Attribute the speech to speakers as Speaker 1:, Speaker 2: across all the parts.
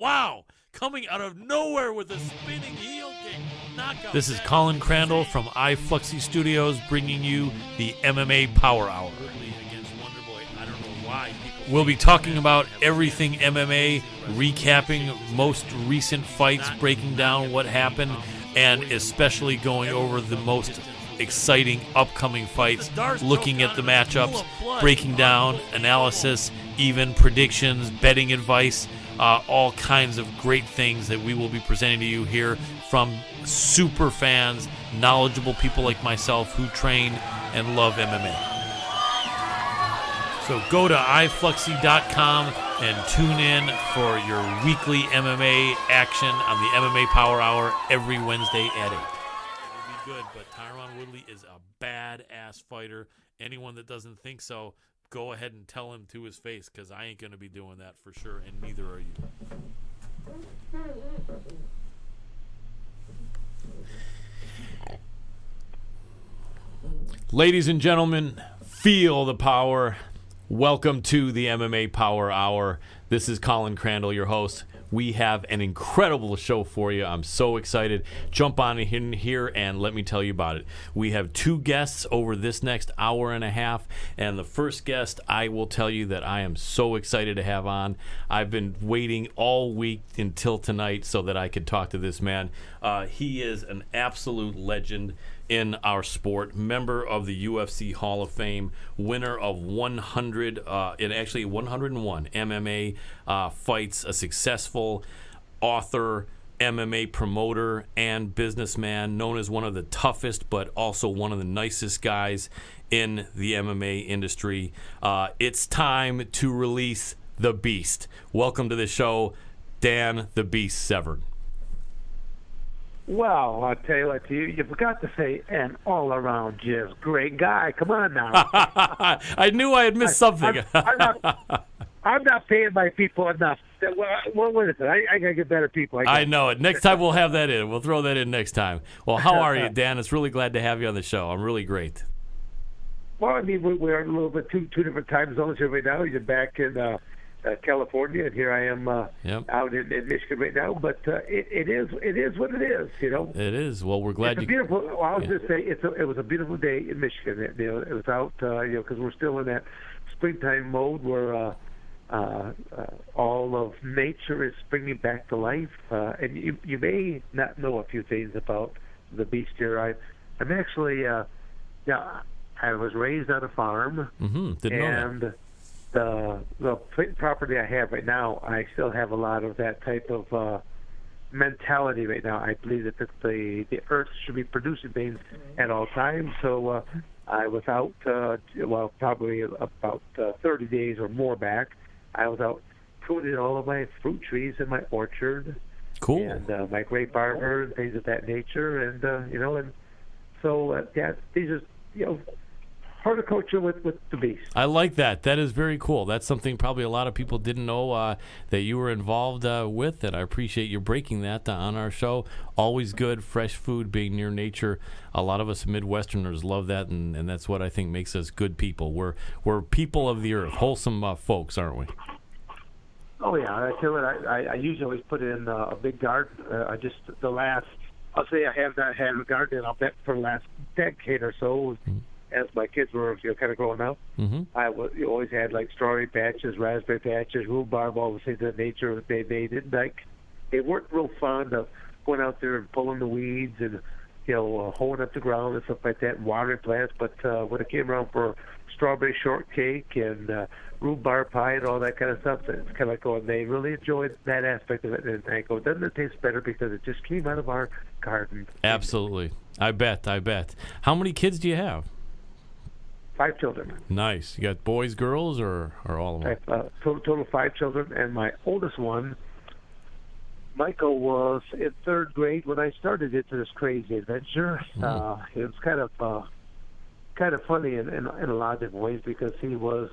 Speaker 1: Wow! Coming out of nowhere with a spinning heel kick. Knockout. This is Colin Crandall from iFluxy Studios bringing you the MMA Power Hour. I don't know why we'll be talking about everything MMA, recapping most recent fights, breaking down what happened, and especially going over the most exciting upcoming fights, looking at the matchups, breaking down analysis, even predictions, betting advice, all kinds of great things that we will be presenting to you here from super fans, knowledgeable people like myself who train and love MMA. So go to iFluxy.com and tune in for your weekly MMA action on the MMA Power Hour every Wednesday at 8. It will be good, but Tyron Woodley is a badass fighter. Anyone that doesn't think so, go ahead and tell him to his face, because I ain't going to be doing that for sure, and neither are you. Ladies and gentlemen, feel the power. Welcome to the MMA Power Hour. This is Colin Crandall, your host. We have an incredible show for you. I'm so excited. Jump on in here and let me tell you about it. We have two guests over this next hour and a half, and the first guest I will tell you that I am so excited to have on. I've been waiting all week until tonight so that I could talk to this man. He is an absolute legend in our sport, member of the UFC Hall of Fame, winner of 101 MMA fights, a successful author, MMA promoter, and businessman, known as one of the toughest but also one of the nicest guys in the MMA industry. It's time to release the Beast. Welcome to the show, Dan the Beast Severn.
Speaker 2: Well, I'll tell you what, you forgot to say an all-around just great guy. Come on now.
Speaker 1: I knew I had missed something.
Speaker 2: I'm not paying my people enough. What is it? I got to get better people.
Speaker 1: I know it. Next time we'll have that in. We'll throw that in next time. Well, how are you, Dan? It's really glad to have you on the show. I'm really great.
Speaker 2: Well, I mean, we're in a little bit two different time zones here right now. You're back in California, and here I am out in Michigan right now. But it is what it is, you know.
Speaker 1: It is. Well, we're glad
Speaker 2: it's
Speaker 1: you.
Speaker 2: Beautiful. Well, I was just saying, it was a beautiful day in Michigan. It was out, because we're still in that springtime mode where all of nature is springing back to life. And you may not know a few things about the Beast here. I'm actually, I was raised on a farm,
Speaker 1: Didn't know that.
Speaker 2: The property I have right now, I still have a lot of that type of mentality right now. I believe that the earth should be producing things at all times. So I was out, probably about 30 days or more back. I was out pruning all of my fruit trees in my orchard.
Speaker 1: Cool.
Speaker 2: And my grape arbor and things of that nature. And, and so, these are, horticulture with the Beast.
Speaker 1: I like that. That is very cool. That's something probably a lot of people didn't know that you were involved with, and I appreciate you breaking that on our show. Always good, fresh food, being near nature. A lot of us Midwesterners love that, and that's what I think makes us good people. We're people of the earth, wholesome folks, aren't we?
Speaker 2: Oh, yeah. I tell you what, I usually always put in a big garden. I'll say I have not had a garden, I'll bet, for the last decade or so. As my kids were kind of growing up, you always had like strawberry patches, raspberry patches, rhubarb, all the things of that nature. They didn't they weren't real fond of going out there and pulling the weeds and hoeing up the ground and stuff like that, and watering plants. But when it came around for strawberry shortcake and rhubarb pie and all that kind of stuff, it's kind of like going, they really enjoyed that aspect of it. And I go, doesn't it taste better because it just came out of our garden?
Speaker 1: Absolutely. I bet. How many kids do you have?
Speaker 2: 5 children.
Speaker 1: Nice. You got boys, girls, or all of them?
Speaker 2: I have total 5 children, and my oldest one, Michael, was in 3rd grade when I started into this crazy adventure. It was kind of funny in a lot of different ways because he was.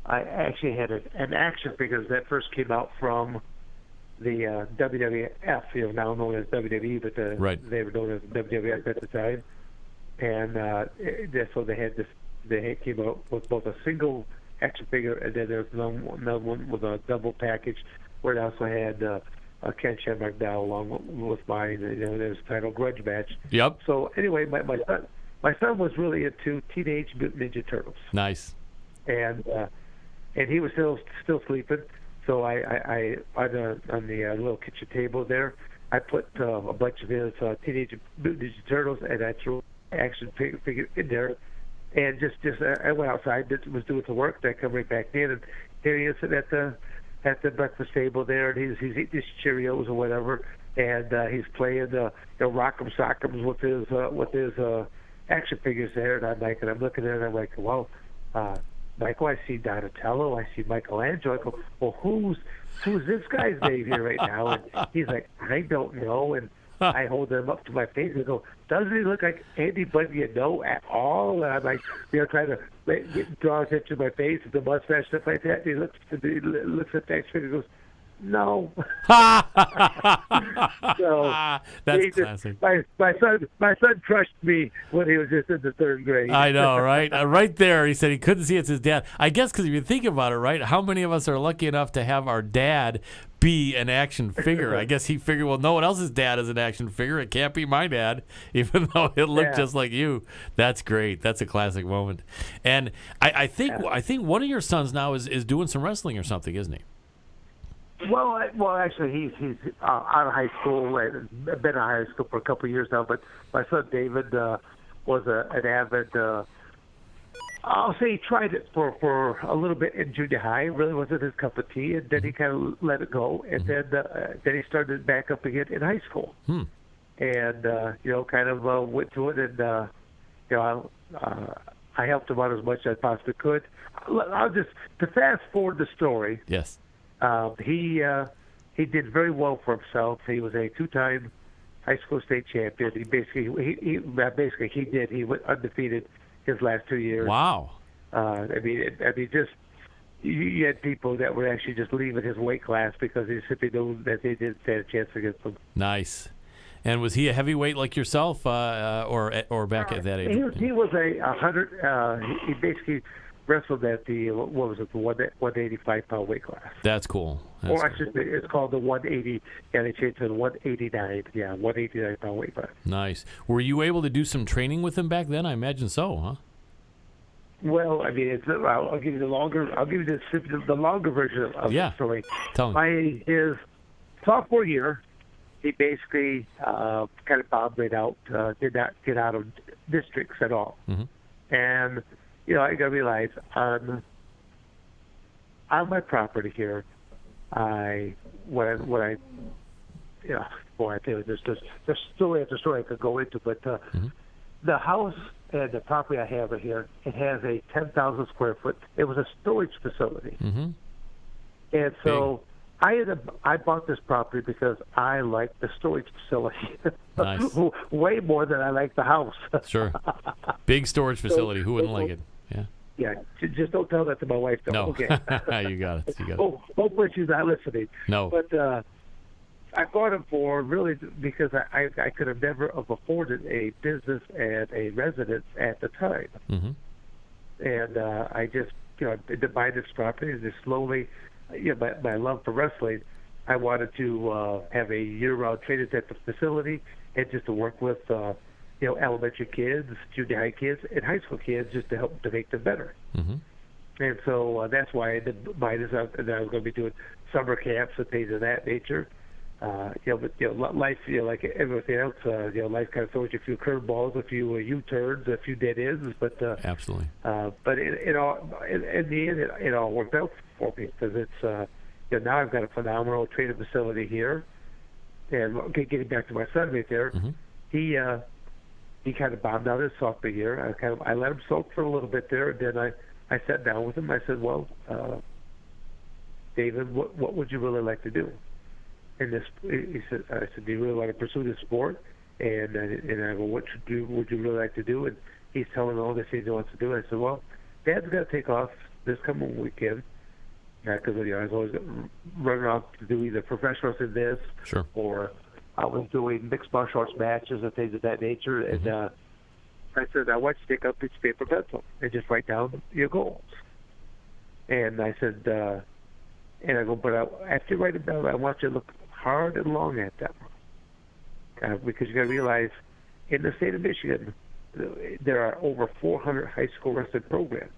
Speaker 2: I actually had an action figure that first came out from the WWF, now known as WWE, but they were known as WWF at the time. And so they came out with both a single action figure and then there's another one with a double package where it also had Ken Shamrock down along with mine. There was a title grudge match.
Speaker 1: Yep.
Speaker 2: So anyway, my son was really into Teenage Mutant Ninja Turtles.
Speaker 1: Nice.
Speaker 2: And he was still sleeping. So I on the little kitchen table there, I put a bunch of his Teenage Mutant Ninja Turtles, and I threw action figure in there. And just I went outside, was doing some work, then I come right back in, and there he is sitting at the breakfast table there, and he's eating his Cheerios or whatever, and he's playing Rock'em Sock'ems with his action figures there, and I'm looking at it, and I'm like, well, Michael, I see Donatello, I see Michelangelo. I go, well, who's this guy's name here right now? And he's like, I don't know. And I hold him up to my face and go, doesn't he look like anybody you know at all? And I'm like, trying to draw attention to my face and the mustache, stuff like that. And he looks at the action figure and goes, no. So
Speaker 1: that's classic.
Speaker 2: My son crushed me when he was just in the third grade.
Speaker 1: I know, right? Right there, he said he couldn't see it's his dad. I guess because if you think about it, right, how many of us are lucky enough to have our dad be an action figure? I guess he figured, well, no one else's dad is an action figure. It can't be my dad, even though it looked just like you. That's great. That's a classic moment. And I think one of your sons now is doing some wrestling or something, isn't he?
Speaker 2: Well, actually, he's out of high school. Been out of high school for a couple of years now. But my son David was an avid. I'll say he tried it for a little bit in junior high. It really wasn't his cup of tea, and then he kind of let it go. And then he started back up again in high school. And kind of went through it, and I helped him out as much as I possibly could. I'll just to fast forward the story.
Speaker 1: Yes.
Speaker 2: He did very well for himself. He was a two-time high school state champion. He went undefeated his last 2 years.
Speaker 1: Wow.
Speaker 2: Just you had people that were actually just leaving his weight class because they simply knew that they didn't stand a chance against him.
Speaker 1: Nice. And was he a heavyweight like yourself, or back at that age?
Speaker 2: He was a 100. He basically wrestled at the 185-pound weight class.
Speaker 1: That's cool.
Speaker 2: I should say it's called the 180, and they changed to the 189. Yeah, 189-pound weight class.
Speaker 1: Nice. Were you able to do some training with him back then? I imagine so, huh?
Speaker 2: Well, I'll give you the longer. I'll give you the longer version of the story.
Speaker 1: Tell me.
Speaker 2: His sophomore year, he basically kind of bombed right out. Did not get out of districts at all, and. I got to realize on my property here, I tell you, there's story after story I could go into, but the house and the property I have here, it has a 10,000 square foot. It was a storage facility, and so I bought this property because I like the storage facility way more than I like the house.
Speaker 1: Sure, big storage facility. Who wouldn't like it?
Speaker 2: Yeah, just don't tell that to my wife, though.
Speaker 1: No.
Speaker 2: Okay.
Speaker 1: You got it.
Speaker 2: Hopefully she's not listening.
Speaker 1: No.
Speaker 2: But I bought him for really because I could have never have afforded a business and a residence at the time. And I just, to buy this property and just slowly, my love for wrestling, I wanted to have a year-round training at the facility and just to work with elementary kids, junior high kids, and high school kids just to help to make them better. And so that's why I did mine is that I was going to be doing summer camps and things of that nature. Life, like everything else, life kind of throws you a few curveballs, a few U-turns, a few dead ends. But
Speaker 1: absolutely.
Speaker 2: But in the end, it all worked out for me because it's now I've got a phenomenal training facility here. And getting back to my son right there, he kind of bombed out his sophomore year. I let him soak for a little bit there, and then I sat down with him. I said, "Well, David, what would you really like to do?" And he said, "I said, do you really want to pursue this sport?" And I go, "What would you really like to do?" And he's telling me all the things he wants to do. I said, "Well, Dad's got to take off this coming weekend because I was always running off to do either professionals in this, or I was doing mixed martial arts matches and things of that nature." And I said, "I want you to take up a piece of paper and pencil and just write down your goals." And I said, And I go, but after you write it down, I want you to look hard and long at them. Because you got to realize, in the state of Michigan, there are over 400 high school wrestling programs.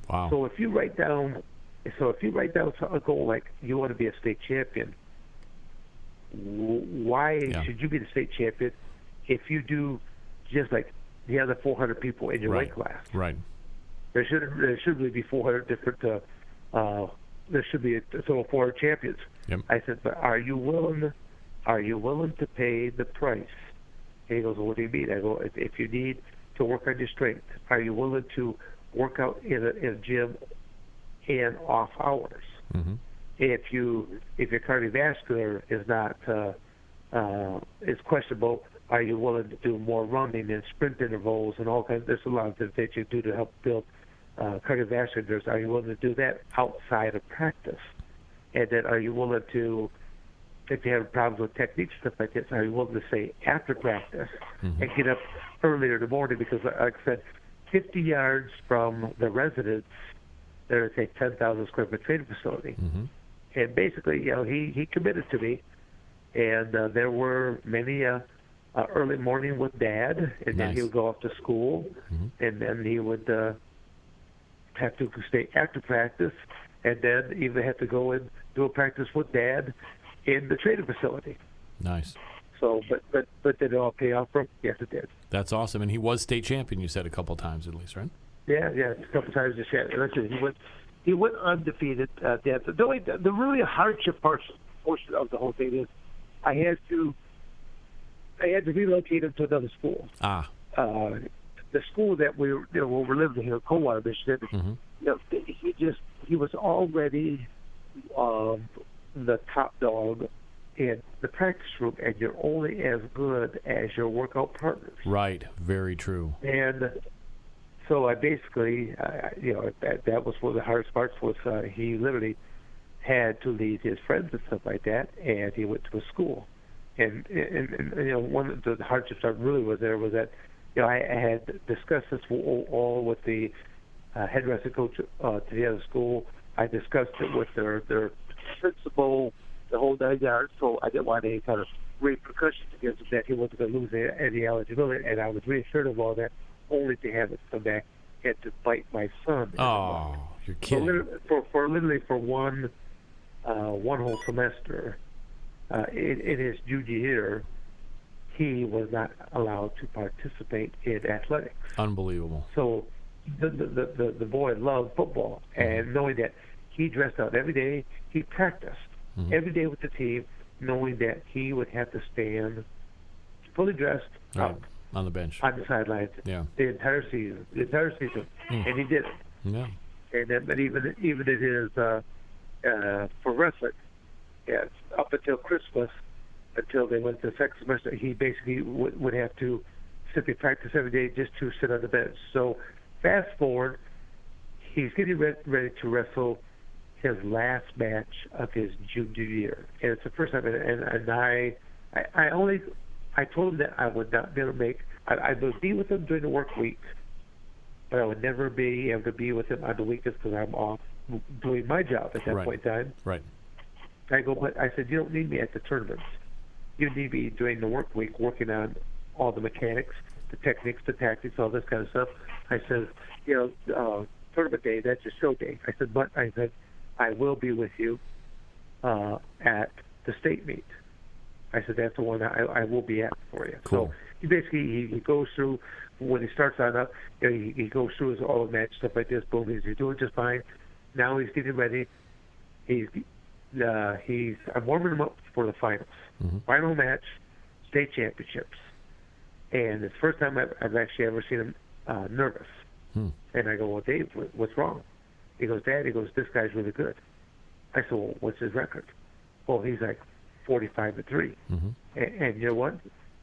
Speaker 1: Wow.
Speaker 2: So if you write down a goal like you want to be a state champion, why should you be the state champion if you do just like the other 400 people in your weight class?
Speaker 1: Right.
Speaker 2: There should really be 400 different. There should be a total of 400 champions.
Speaker 1: Yep.
Speaker 2: I said, but are you willing to pay the price? And he goes, well, what do you mean? I go, if you need to work on your strength, are you willing to work out in a gym and off hours?
Speaker 1: Mm-hmm.
Speaker 2: If your cardiovascular is not is questionable, are you willing to do more running and sprint intervals and all kinds? There's a lot of things that you do to help build cardiovascular. Are you willing to do that outside of practice? And then are you willing to, if you have problems with techniques, stuff like this, are you willing to say after practice and get up earlier in the morning? Because, like I said, 50 yards from the residence, there is a 10,000 square foot training facility.
Speaker 1: Mm-hmm.
Speaker 2: And basically, he committed to me. And there were many early morning with Dad, and then he would go off to school, and then he would have to stay after practice, and then even have to go and do a practice with Dad in the training facility.
Speaker 1: Nice.
Speaker 2: So, but did it all pay off for him? Yes, it did.
Speaker 1: That's awesome. And he was state champion, you said, a couple times at least, right?
Speaker 2: Yeah, a couple times this year. Listen, he went undefeated. The really hardship portion of the whole thing is I had to relocate him to another school. The school that we were living here, Coldwater, Michigan. He was already the top dog in the practice room, and you're only as good as your workout partners.
Speaker 1: Right. Very true.
Speaker 2: And so I basically, that was one of the hardest parts was he literally had to leave his friends and stuff like that, and he went to a school. And one of the hardships that really was there was that, I had discussed this all with the head wrestling coach to the other school. I discussed it with their principal, the whole 9 yards, so I didn't want any kind of repercussions against him that he wasn't going to lose any eligibility, and I was reassured of all that, only to have it come back and to bite my son.
Speaker 1: Oh, you're kidding.
Speaker 2: For one whole semester, in his junior year, he was not allowed to participate in athletics.
Speaker 1: Unbelievable.
Speaker 2: So the boy loved football, and knowing that he dressed out every day, he practiced every day with the team, knowing that he would have to stand fully dressed out
Speaker 1: on the bench,
Speaker 2: on the sidelines, the entire season, and he did it.
Speaker 1: Yeah.
Speaker 2: And then, but even in his for wrestling, up until Christmas, until they went to the second semester, he basically would have to simply practice every day just to sit on the bench. So fast forward, he's getting ready to wrestle his last match of his junior year, and it's the first time. And I told him that I would not be able to I would be with him during the work week, but I would never be able to be with him on the weekends because I'm off doing my job at that point in time.
Speaker 1: Right.
Speaker 2: I go, but I said, you don't need me at the tournaments. You need me during the work week working on all the mechanics, the techniques, the tactics, all this kind of stuff. I said, tournament day, that's your show day. I said, I will be with you at the state meet. I said, that's the one I will be at for you.
Speaker 1: Cool.
Speaker 2: So he basically, he goes through, when he starts on up, he goes through his all match, stuff like this, boom, he's doing just fine. Now he's getting ready. I'm warming him up for the finals. Final match, state championships. And it's the first time I've actually ever seen him nervous. And I go, well, Dave, what's wrong? He goes, Dad, this guy's really good. I said, well, what's his record? Well, he's like 45-3. And you know what?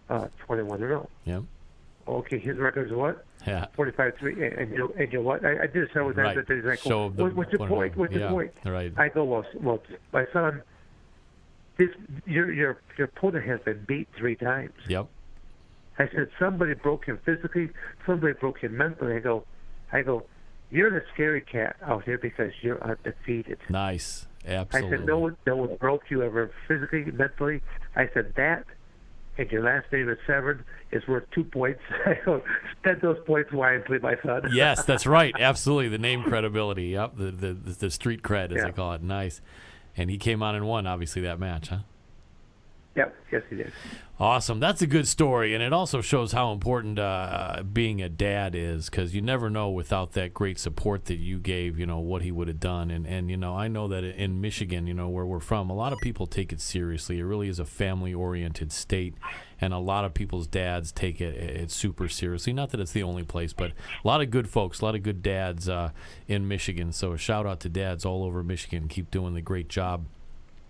Speaker 2: 21-0.
Speaker 1: Yeah.
Speaker 2: Okay, his record is what?
Speaker 1: Yeah.
Speaker 2: 45-3. And you know what? I did show with that. He's like, what's your point? What's your point?
Speaker 1: Right.
Speaker 2: I go, well, my son, your opponent has been beat 3 times.
Speaker 1: Yep.
Speaker 2: I said, somebody broke him physically, somebody broke him mentally. I go, you're the scary cat out here because you're undefeated.
Speaker 1: Nice. Absolutely.
Speaker 2: I said, no one broke you ever physically, mentally. I said, that and your last name is Severn is worth 2 points. Spend those points wisely, my son.
Speaker 1: Yes, that's right. Absolutely. The name credibility. Yep. The street cred, as they call it. Nice. And he came on and won, obviously, that match, huh?
Speaker 2: Yep. Yes, he did.
Speaker 1: Awesome. That's a good story, and it also shows how important being a dad is, because you never know without that great support that you gave, what he would have done. And I know that in Michigan, where we're from, a lot of people take it seriously. It really is a family-oriented state, and a lot of people's dads take it super seriously. Not that it's the only place, but a lot of good folks, a lot of good dads in Michigan. So a shout-out to dads all over Michigan. Keep doing the great job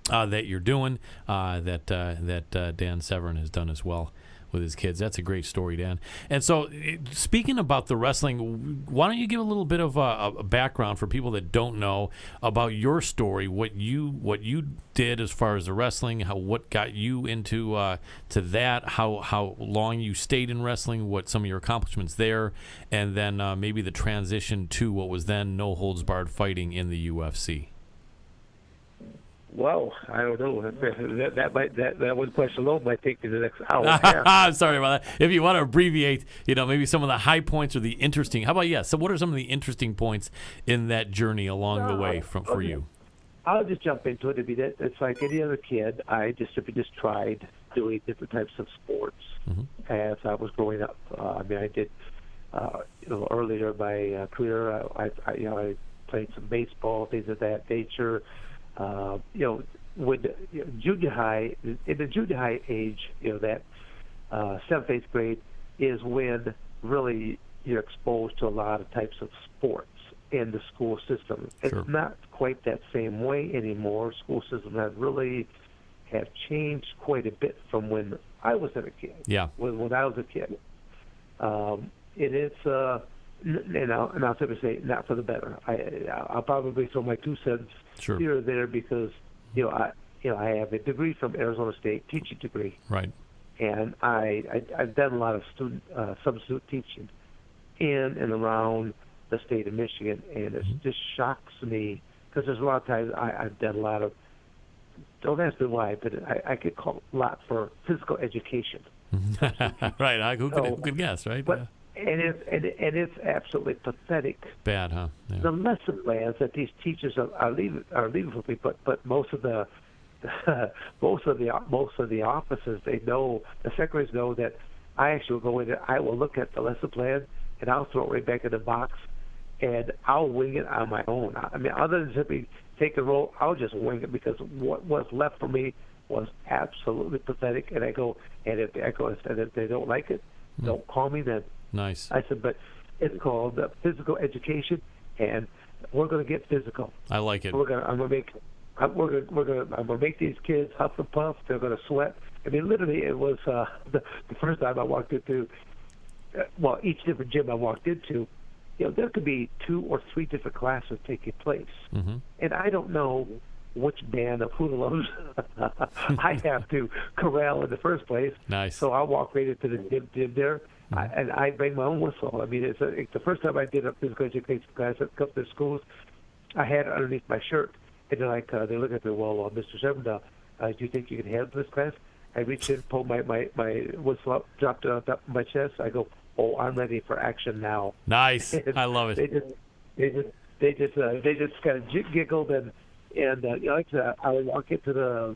Speaker 1: that you're doing, that Dan Severn has done as well with his kids. That's a great story, Dan. And so, speaking about the wrestling, why don't you give a little bit of a background for people that don't know about your story, what you did as far as the wrestling, what got you into to that, how long you stayed in wrestling, what some of your accomplishments there, and then maybe the transition to what was then no holds barred fighting in the UFC.
Speaker 2: Well, I don't know. That one question alone might take me the next hour.
Speaker 1: I'm sorry about that. If you want to abbreviate, maybe some of the high points or the interesting. How about So, what are some of the interesting points in that journey along the way for you?
Speaker 2: I'll just jump into it. It's like any other kid. I just tried doing different types of sports as I was growing up. I did earlier in my career. I played some baseball, things of that nature. With junior high, in the junior high age, that 7th, 8th grade is when really you're exposed to a lot of types of sports in the school system.
Speaker 1: Sure.
Speaker 2: It's not quite that same way anymore. School systems have changed quite a bit from when I was a kid.
Speaker 1: Yeah.
Speaker 2: When I was a kid, it is. And I'll simply say, not for the better. I'll probably throw my 2 cents here or there because I have a degree from Arizona State, teaching degree,
Speaker 1: right? And
Speaker 2: I've done a lot of substitute teaching in and around the state of Michigan, and it just shocks me because there's a lot of times I've done a lot of. Don't ask me why, but I could call it a lot for physical education.
Speaker 1: Right? Who could guess, right?
Speaker 2: But, And it's absolutely pathetic.
Speaker 1: Bad, huh? Yeah.
Speaker 2: The lesson plans that these teachers are leaving for me, but most of the offices, they know, the secretaries know that I actually will go in there. I will look at the lesson plan and I'll throw it right back in the box, and I'll wing it on my own. Other than simply take a roll, I'll just wing it because what was left for me was absolutely pathetic. And I go, and if they don't like it, don't call me then.
Speaker 1: Nice.
Speaker 2: I said, but it's called physical education, and we're going to get physical.
Speaker 1: I like it.
Speaker 2: I'm going to make these kids huff and puff. They're going to sweat. Literally, it was the first time I walked into, each different gym I walked into, there could be 2 or 3 different classes taking place, and I don't know which band of hoodlums I have to corral in the first place.
Speaker 1: Nice.
Speaker 2: So I'll walk right into the gym there. And I bring my own whistle. It's the first time I did a physical education class at a couple of schools. I had it underneath my shirt, and they're they look at me. Well, Mr. Severn, do you think you can handle this class? I reached in, pulled my whistle up, dropped it on top of my chest. I go, oh, I'm ready for action now.
Speaker 1: Nice, I love it.
Speaker 2: They just kind of giggled and I would walk into the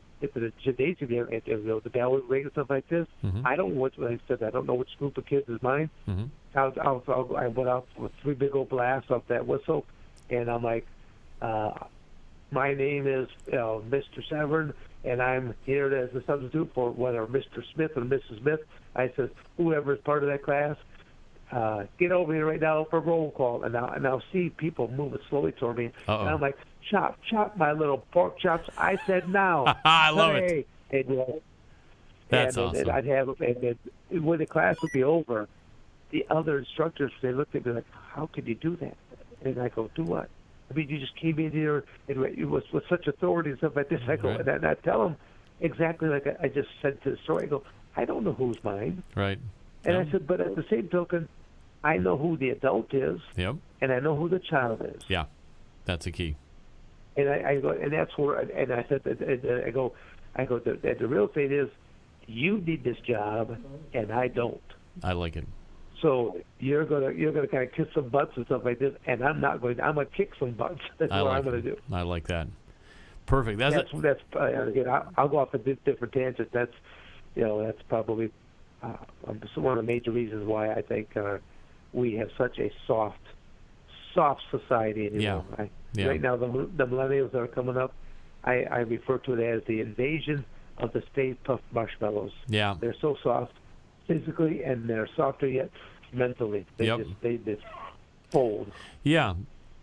Speaker 2: gymnasium there, and the bell would ring and stuff like this. I don't know I don't know which group of kids is mine. I went out with 3 big old blasts off that whistle, and I'm like, my name is Mr. Severn, and I'm here as a substitute for whether Mr. Smith or Mrs. Smith. I said, whoever is part of that class, get over here right now for roll call. And I'll see people moving slowly toward me.
Speaker 1: Uh-oh.
Speaker 2: And I'm like, chop my little pork chops. I said now.
Speaker 1: I love it.
Speaker 2: And,
Speaker 1: that's awesome.
Speaker 2: And I'd have, and when the class would be over, the other instructors, they looked at me like, how could you do that? And I go, do what? You just came in here and it was with such authority and stuff like this. I go,
Speaker 1: right.
Speaker 2: And I tell them exactly like I just said to the story. I go, I don't know who's mine.
Speaker 1: Right.
Speaker 2: And I said, but at the same token, I know who the adult is,
Speaker 1: Yep.
Speaker 2: and I know who the child is.
Speaker 1: Yeah, that's a key.
Speaker 2: And I go, and that's where, and I said, I go, the real thing is, you need this job, and I don't.
Speaker 1: I like it.
Speaker 2: So you're gonna kind of kiss some butts and stuff like this, and I'm not going. I'm gonna kick some butts. That's what I'm gonna do.
Speaker 1: I like that. Perfect. That's
Speaker 2: again. I'll go off a different tangent. That's probably one of the major reasons why I think we have such a soft society anymore. Right now, the millennials that are coming up, I refer to it as the invasion of the Stay Puft Marshmallows.
Speaker 1: Yeah.
Speaker 2: They're so soft physically, and they're softer yet mentally. They just fold.
Speaker 1: Yeah.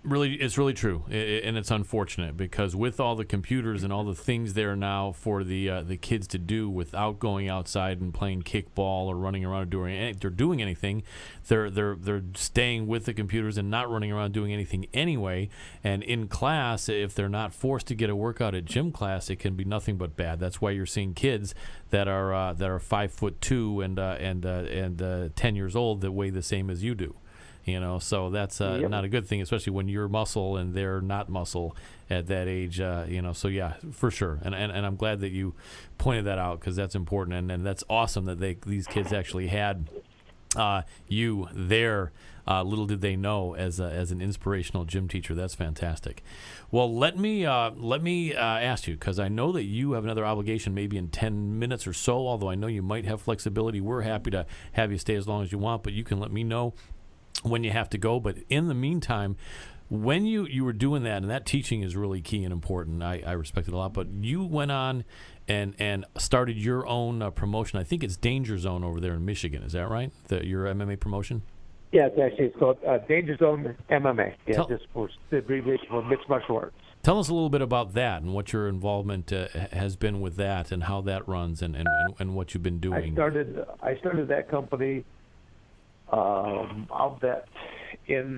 Speaker 1: Really, it's really true, and it's unfortunate because with all the computers and all the things there now for the kids to do without going outside and playing kickball or running around or doing anything, they're staying with the computers and not running around doing anything anyway. And in class, if they're not forced to get a workout at gym class, it can be nothing but bad. That's why you're seeing kids that are 5'2" and 10 years old that weigh the same as you do. So that's not a good thing, especially when you're muscle and they're not muscle at that age. So yeah, for sure. And I'm glad that you pointed that out because that's important. And that's awesome that these kids actually had you there. Little did they know as an inspirational gym teacher. That's fantastic. Well, let me ask you, because I know that you have another obligation maybe in 10 minutes or so, although I know you might have flexibility. We're happy to have you stay as long as you want, but you can let me know when you have to go. But in the meantime, when you were doing that, and that teaching is really key and important, I respect it a lot, but you went on and started your own promotion. I think it's Danger Zone over there in Michigan. Is that right? Your MMA promotion?
Speaker 2: Yeah, it's called Danger Zone MMA. Yeah, just for the abbreviation for mixed martial arts.
Speaker 1: Tell us a little bit about that and what your involvement has been with that and how that runs and what you've been doing.
Speaker 2: I started that company of that in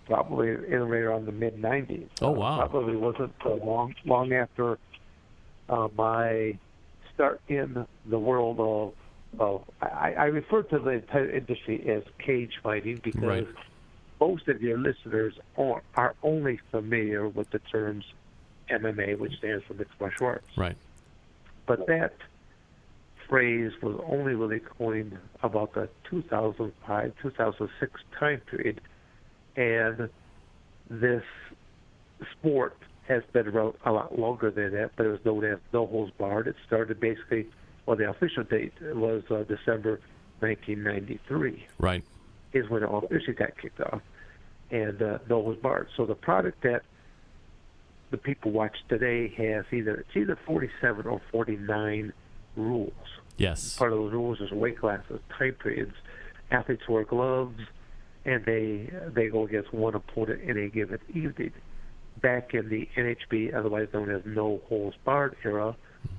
Speaker 2: probably in right around the mid '90s.
Speaker 1: Oh wow!
Speaker 2: Probably wasn't long after my start in the world of I refer to the entire industry as cage fighting because most of your listeners are only familiar with the terms MMA, which stands for mixed martial arts.
Speaker 1: Right.
Speaker 2: But that phrase was only really coined about the 2005, 2006 time period, and this sport has been around a lot longer than that, but it was known as no holds barred. It started basically, the official date was December 1993.
Speaker 1: Right.
Speaker 2: Is when it officially got kicked off, and no holds barred. So the product that the people watch today has either 47 or 49 rules.
Speaker 1: Yes.
Speaker 2: Part of those rules is weight classes, time periods. Athletes wear gloves, and they go against one opponent in a given evening. Back in the NHB, otherwise known as no holds barred era,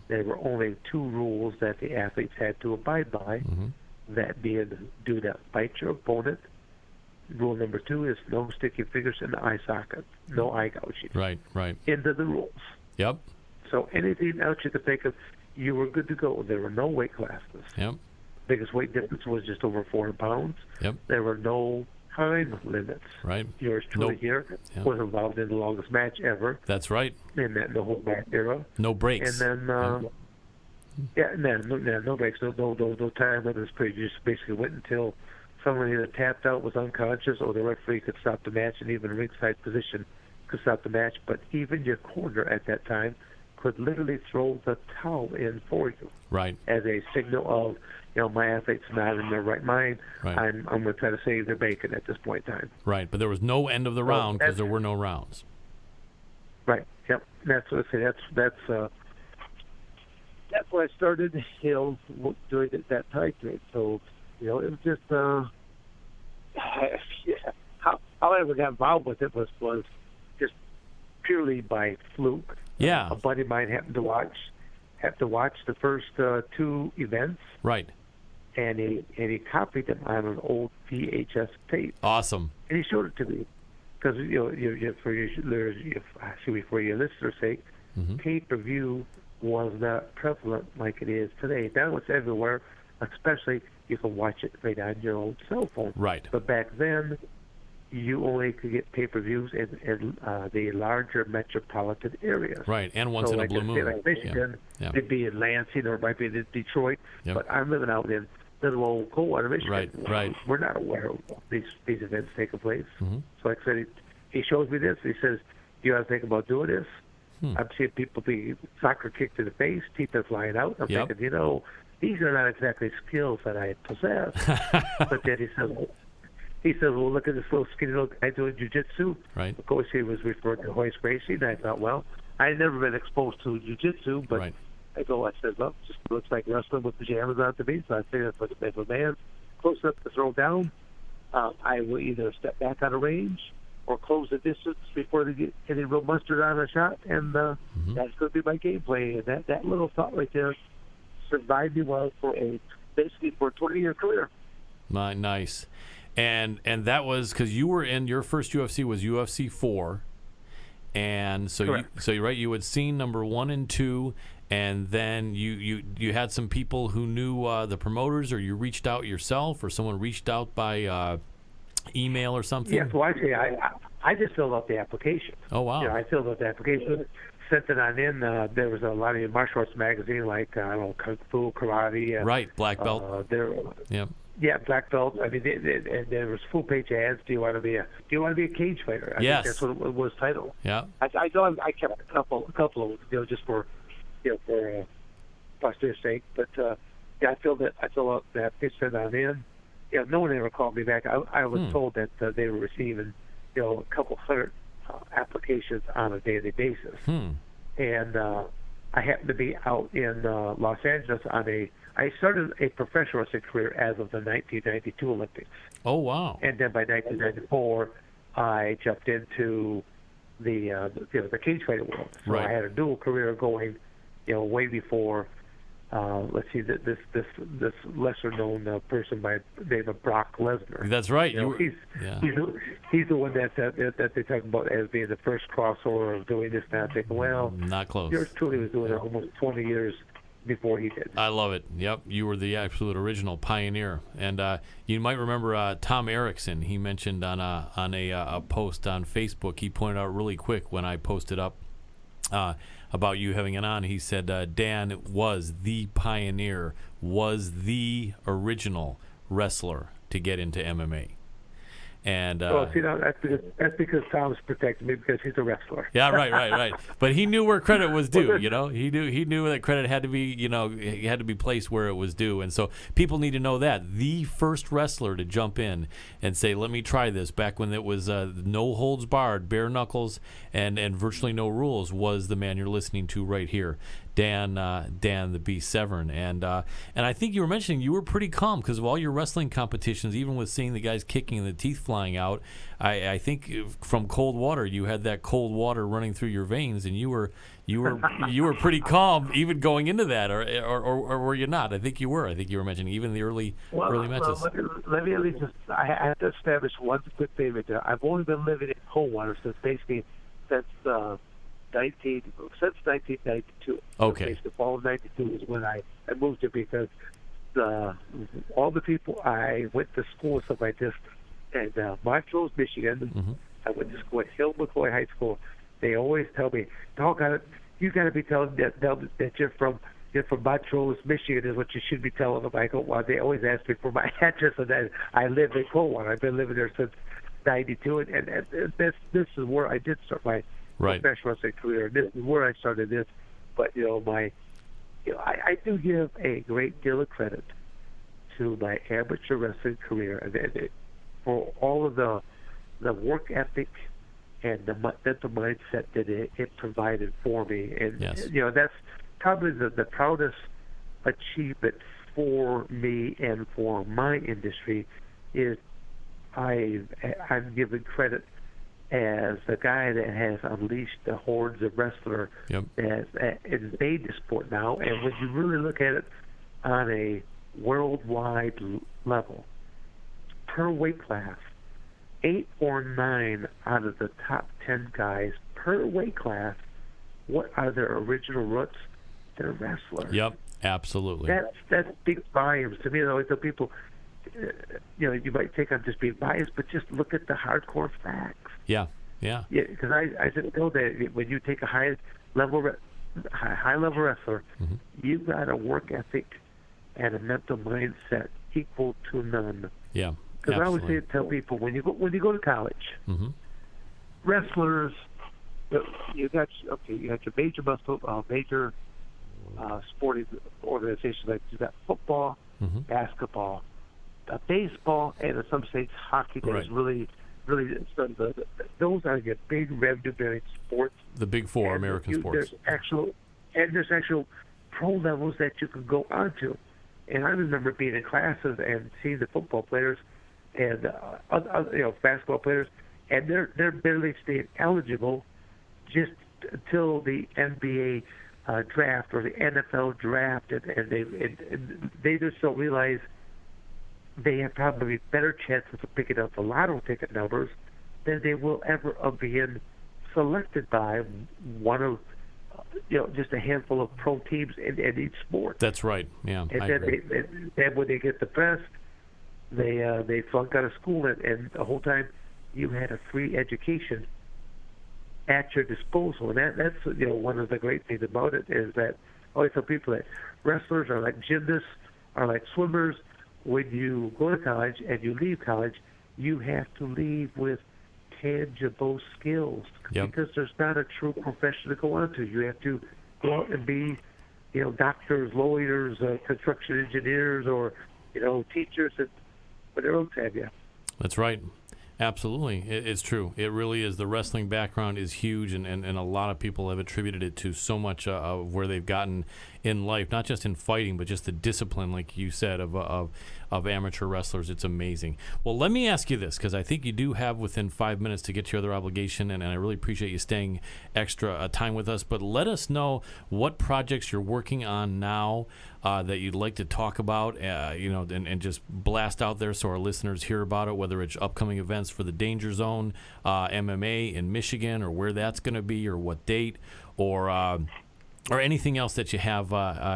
Speaker 2: there were only two rules that the athletes had to abide by. Mm-hmm. That being, do not bite your opponent. Rule number 2 is no sticking fingers in the eye socket, no eye gouging.
Speaker 1: Right.
Speaker 2: Into the rules.
Speaker 1: Yep.
Speaker 2: So anything else you could think of, you were good to go. There were no weight classes.
Speaker 1: Yep.
Speaker 2: Biggest weight difference was just over 400 pounds.
Speaker 1: Yep.
Speaker 2: There were no time limits.
Speaker 1: Right.
Speaker 2: Yours truly here was involved in the longest match ever.
Speaker 1: That's right.
Speaker 2: In that no hold back era.
Speaker 1: No breaks.
Speaker 2: And then no breaks, no time limits. You just basically went until someone either tapped out, was unconscious, or the referee could stop the match, and even ringside position could stop the match. But even your corner at that time could literally throw the towel in for you.
Speaker 1: Right.
Speaker 2: As a signal of, my athlete's not in their right mind. Right. I'm going to try to save their bacon at this point in time.
Speaker 1: Right, but there was no end of the round because there were no rounds.
Speaker 2: Right. Yep. That's what I say. That's what I started, during that time period. So, it was just how I ever got involved with it was just purely by fluke.
Speaker 1: Yeah.
Speaker 2: A buddy of mine happened to watch the first two events.
Speaker 1: Right.
Speaker 2: And he copied them on an old VHS tape.
Speaker 1: Awesome.
Speaker 2: And he showed it to me because for your listeners' sake, pay-per-view was not prevalent like it is today. Now it's everywhere. especially you can watch it right on your own cell phone.
Speaker 1: Right.
Speaker 2: But back then, you only could get pay-per-views in the larger metropolitan areas.
Speaker 1: Right, and once
Speaker 2: so
Speaker 1: in
Speaker 2: like
Speaker 1: a blue moon.
Speaker 2: Like Michigan,
Speaker 1: Yeah.
Speaker 2: it'd be in Lansing or it might be in Detroit.
Speaker 1: Yep.
Speaker 2: But I'm living out in little old Coldwater, Michigan.
Speaker 1: Right.
Speaker 2: We're not aware of these events taking place.
Speaker 1: Mm-hmm.
Speaker 2: So like I said, he shows me this. He says, "You got to think about doing this." I'm seeing people be soccer kicked in the face, teeth are flying out. I'm
Speaker 1: Yep.
Speaker 2: thinking, these are not exactly skills that I possess. But then he says, well, look at this little skinny little guy doing jiu-jitsu.
Speaker 1: Right.
Speaker 2: Of course, he was referring to Hoist Gracie, and I thought, well, I'd never been exposed to jiu-jitsu, but
Speaker 1: Right.
Speaker 2: I said, well, it just looks like wrestling with pajamas on to me. So I figured if a man's close enough to throw down, I will either step back out of range or close the distance before they get any real mustard on a shot, and that's going to be my gameplay. And that little thought right there survived me well basically for a 20-year career.
Speaker 1: Nice. And that was because you were in your first UFC was UFC 4, and so you had seen number 1 and 2, and then you had some people who knew the promoters, or you reached out yourself, or someone reached out by email or something.
Speaker 2: Yeah, so actually I just filled out the application.
Speaker 1: Oh wow!
Speaker 2: I filled out the application, sent it on in. There was a lot of martial arts magazine like Kung Fu, Karate.
Speaker 1: Right, black belt.
Speaker 2: Yeah, black belt. I mean, and there was full page ads. Do you want to be a cage fighter? I think that's what it was titled.
Speaker 1: Yeah.
Speaker 2: I know I kept a couple of them, just for posterity's sake. But I filled out the application on in. No one ever called me back. I was told that they were receiving a couple hundred applications on a daily basis. And I happened to be out in Los Angeles I started a professional wrestling career as of the 1992 Olympics.
Speaker 1: Oh, wow.
Speaker 2: And then by 1994, I jumped into the cage fighting world. So
Speaker 1: Right.
Speaker 2: I had a dual career going, way before, let's see, this lesser-known person by the name of Brock Lesnar.
Speaker 1: That's right.
Speaker 2: He's the one that they talk about as being the first crossover of doing this. Now I'm thinking, well,
Speaker 1: not close.
Speaker 2: Yours truly was doing it almost 20 years before he did.
Speaker 1: I love it. Yep, you were the absolute original pioneer. And you might remember Tom Erickson. He mentioned on a post on Facebook, he pointed out really quick when I posted up about you having it on. He said Dan was the pioneer, was the original wrestler to get into MMA. And
Speaker 2: that's because Tom's protecting me because he's a wrestler.
Speaker 1: Yeah, right. But he knew where credit was due. He knew that credit had to be, it had to be placed where it was due. And so people need to know that the first wrestler to jump in and say, "Let me try this," back when it was no holds barred, bare knuckles, and virtually no rules, was the man you're listening to right here. Dan the Beast Severn, and I think you were mentioning you were pretty calm because of all your wrestling competitions, even with seeing the guys kicking and the teeth flying out. I think from cold water, you had that cold water running through your veins, and you were pretty calm even going into that, or were you not? I think you were. I think you were mentioning even the early matches.
Speaker 2: Let me at least I have to establish one quick thing right there. I've only been living in cold water since 1992.
Speaker 1: Okay.
Speaker 2: The fall of 92 is when I moved here because all the people I went to school and stuff like this, and Montrose, Michigan, I went to school at Hill McCoy High School. They always tell me, you got to be telling that you're from Montrose, Michigan is what you should be telling them. I go, well, they always ask me for my address, and then I live in Coldwater. I've been living there since 92, and this is where I did start my professional wrestling career. This is where I started this. But I do give a great deal of credit to my amateur wrestling career for all of the work ethic and the mental mindset that it provided for me. And that's probably the proudest achievement for me and for my industry is I'm given credit as the guy that has unleashed the hordes of wrestler as made the sport now. And when you really look at it on a worldwide level, per weight class, 8 or 9 out of the top 10 guys per weight class, what are their original roots? They're wrestlers.
Speaker 1: Yep. Absolutely.
Speaker 2: That speaks volumes to me. I always tell people, you might think I'm just being biased, but just look at the hardcore facts.
Speaker 1: Yeah.
Speaker 2: Because I just know that when you take a high level wrestler,
Speaker 1: Mm-hmm.
Speaker 2: you've got a work ethic and a mental mindset equal to none.
Speaker 1: Yeah.
Speaker 2: Because I always tell people when you go to college,
Speaker 1: mm-hmm.
Speaker 2: wrestlers, you got your major sporting organizations, like you got football,
Speaker 1: mm-hmm.
Speaker 2: basketball, baseball, and in some states hockey. That is really those are your big revenue-bearing sports.
Speaker 1: The big four American sports.
Speaker 2: There's actual pro levels that you can go onto. And I remember being in classes and seeing the football players and basketball players, and they're barely staying eligible just until the NBA draft or the NFL draft, and they just don't realize they have probably better chances of picking up the lotto ticket numbers than they will ever of being selected by one of just a handful of pro teams in each sport.
Speaker 1: That's right. Yeah.
Speaker 2: And then when they get the best, they flunk out of school, and the whole time you had a free education at your disposal. And that's one of the great things about it is that I always tell people that wrestlers are like gymnasts, are like swimmers. When you go to college and you leave college, you have to leave with tangible skills.
Speaker 1: Yep.
Speaker 2: Because there's not a true profession to go on to. You have to go out and be, doctors, lawyers, construction engineers, or, teachers, and whatever else have you.
Speaker 1: That's right. Absolutely. It's true. It really is. The wrestling background is huge, and a lot of people have attributed it to so much of where they've gotten in life, not just in fighting, but just the discipline, like you said, of amateur wrestlers. It's amazing. Well, let me ask you this, because I think you do have within 5 minutes to get to your other obligation, and I really appreciate you staying extra time with us. But let us know what projects you're working on now that you'd like to talk about, and just blast out there so our listeners hear about it, whether it's upcoming events for the Danger Zone, MMA in Michigan, or where that's going to be, or what date, or anything else that you have,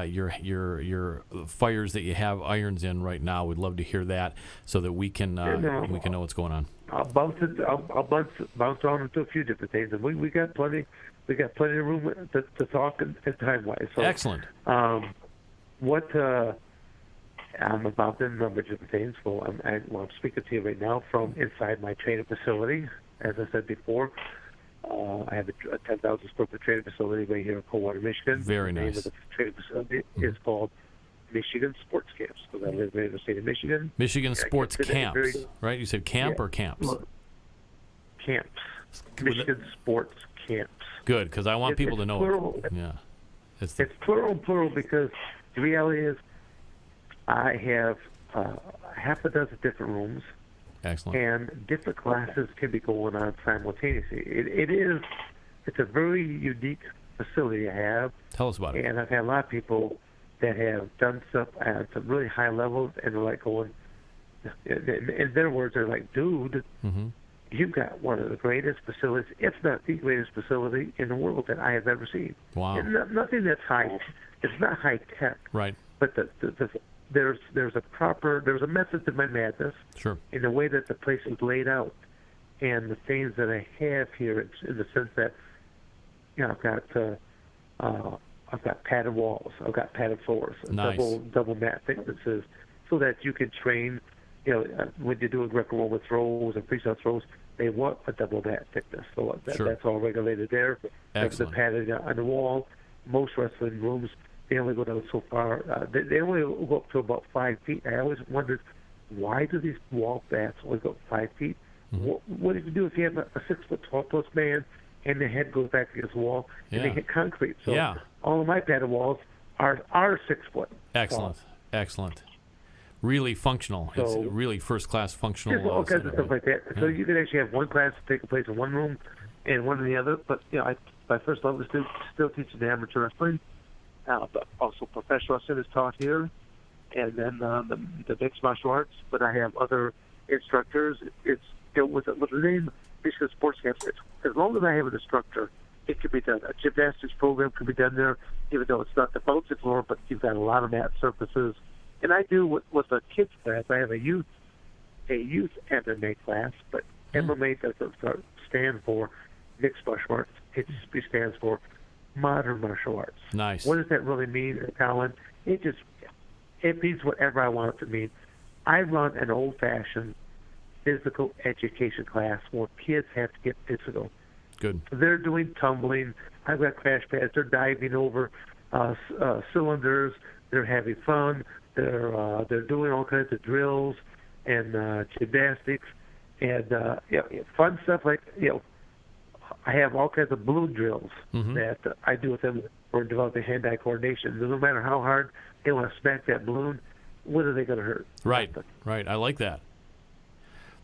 Speaker 1: your fires that you have irons in right now. We'd love to hear that so that we can know what's going on.
Speaker 2: I'll bounce around into a few different things, and we got plenty of room to talk and time wise. So,
Speaker 1: excellent.
Speaker 2: I'm about in a number of different things. Well, I'm speaking to you right now from inside my training facility. As I said before, I have a 10,000 square foot training facility right here in Coldwater, Michigan.
Speaker 1: Very nice.
Speaker 2: The name of the training facility is called Michigan Sports Camps, because I live in the state of Michigan.
Speaker 1: Michigan Sports Camps, right? You said camp or camps?
Speaker 2: Well, camps. Michigan Sports Camps.
Speaker 1: Good, because I want people to know.
Speaker 2: Plural.
Speaker 1: Yeah.
Speaker 2: It's plural because the reality is I have half a dozen different rooms.
Speaker 1: Excellent.
Speaker 2: And different classes can be going on simultaneously. It's a very unique facility I have.
Speaker 1: Tell us about it.
Speaker 2: And I've had a lot of people that have done stuff at some really high levels, and they're like going, in their words, they're like, dude,
Speaker 1: mm-hmm.
Speaker 2: you've got one of the greatest facilities, if not the greatest facility in the world that I have ever seen.
Speaker 1: Wow.
Speaker 2: And nothing that's high. It's not high tech.
Speaker 1: Right.
Speaker 2: But there's a method to my madness.
Speaker 1: Sure.
Speaker 2: In the way that the place is laid out, and the things that I have here, it's in the sense that I've got padded walls, I've got padded floors,
Speaker 1: nice.
Speaker 2: double mat thicknesses, so that you can train. When you're doing Greco-Roman throws and freestyle throws, they want a double mat thickness, so that's all regulated there.
Speaker 1: Excellent.
Speaker 2: The padded on the wall. Most wrestling rooms, they only go down so far. They only go up to about 5 feet. I always wondered, why do these wall bats only go 5 feet?
Speaker 1: Mm-hmm.
Speaker 2: What do you do if you have a 6 foot tall plus man and the head goes back against the wall and they hit concrete? So all of my padded walls are 6 foot.
Speaker 1: Excellent.
Speaker 2: tall.
Speaker 1: Excellent. Really functional. So, it's really first class functional.
Speaker 2: There's all kinds of stuff like that.
Speaker 1: Yeah.
Speaker 2: So you can actually have one class taking place in one room and one in the other. But my first love is to still teaching the amateur wrestling. But also professional wrestling is taught here, and then the mixed martial arts. But I have other instructors. It's with the name Michigan Sports Camps. As long as I have an instructor it could be done. A gymnastics program could be done there, even though it's not the bouncing floor, but you've got a lot of mat surfaces. And I do with a kids class. I have a youth MMA class, but MMA doesn't stand for mixed martial arts. It stands for modern martial arts.
Speaker 1: Nice.
Speaker 2: What does that really mean, Colin? It means whatever I want it to mean. I run an old-fashioned physical education class where kids have to get physical.
Speaker 1: Good.
Speaker 2: They're doing tumbling. I've got crash pads. They're diving over cylinders. They're having fun. They're doing all kinds of drills and gymnastics and fun stuff like I have all kinds of balloon drills that I do with them for developing hand-eye coordination. No matter how hard they want to smack that balloon, what are they going to hurt?
Speaker 1: Right. Right. I like that.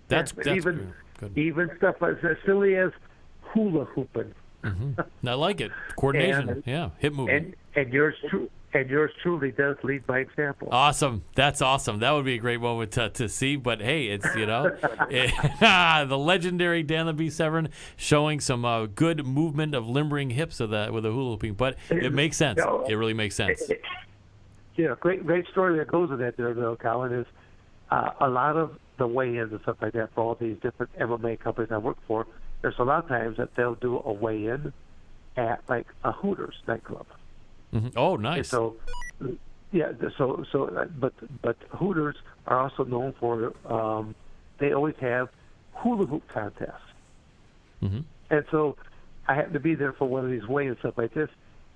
Speaker 1: That's
Speaker 2: even
Speaker 1: good.
Speaker 2: Even stuff as silly as hula hooping.
Speaker 1: I like it. Coordination. Hip movement.
Speaker 2: And yours truly does lead by example.
Speaker 1: Awesome. That's awesome. That would be a great moment to see. But hey, it's the legendary Dan the Beast Severn showing some good movement of limbering hips with the hula hooping. But it makes sense. It really makes sense.
Speaker 2: Great story that goes with that there, though, Colin, is a lot of the weigh-ins and stuff like that for all these different MMA companies I work for. There's a lot of times that they'll do a weigh-in at like a Hooters nightclub.
Speaker 1: Oh, nice.
Speaker 2: And but Hooters are also known for they always have hula hoop contests. And so I happened to be there for one of these weigh-ins stuff like this,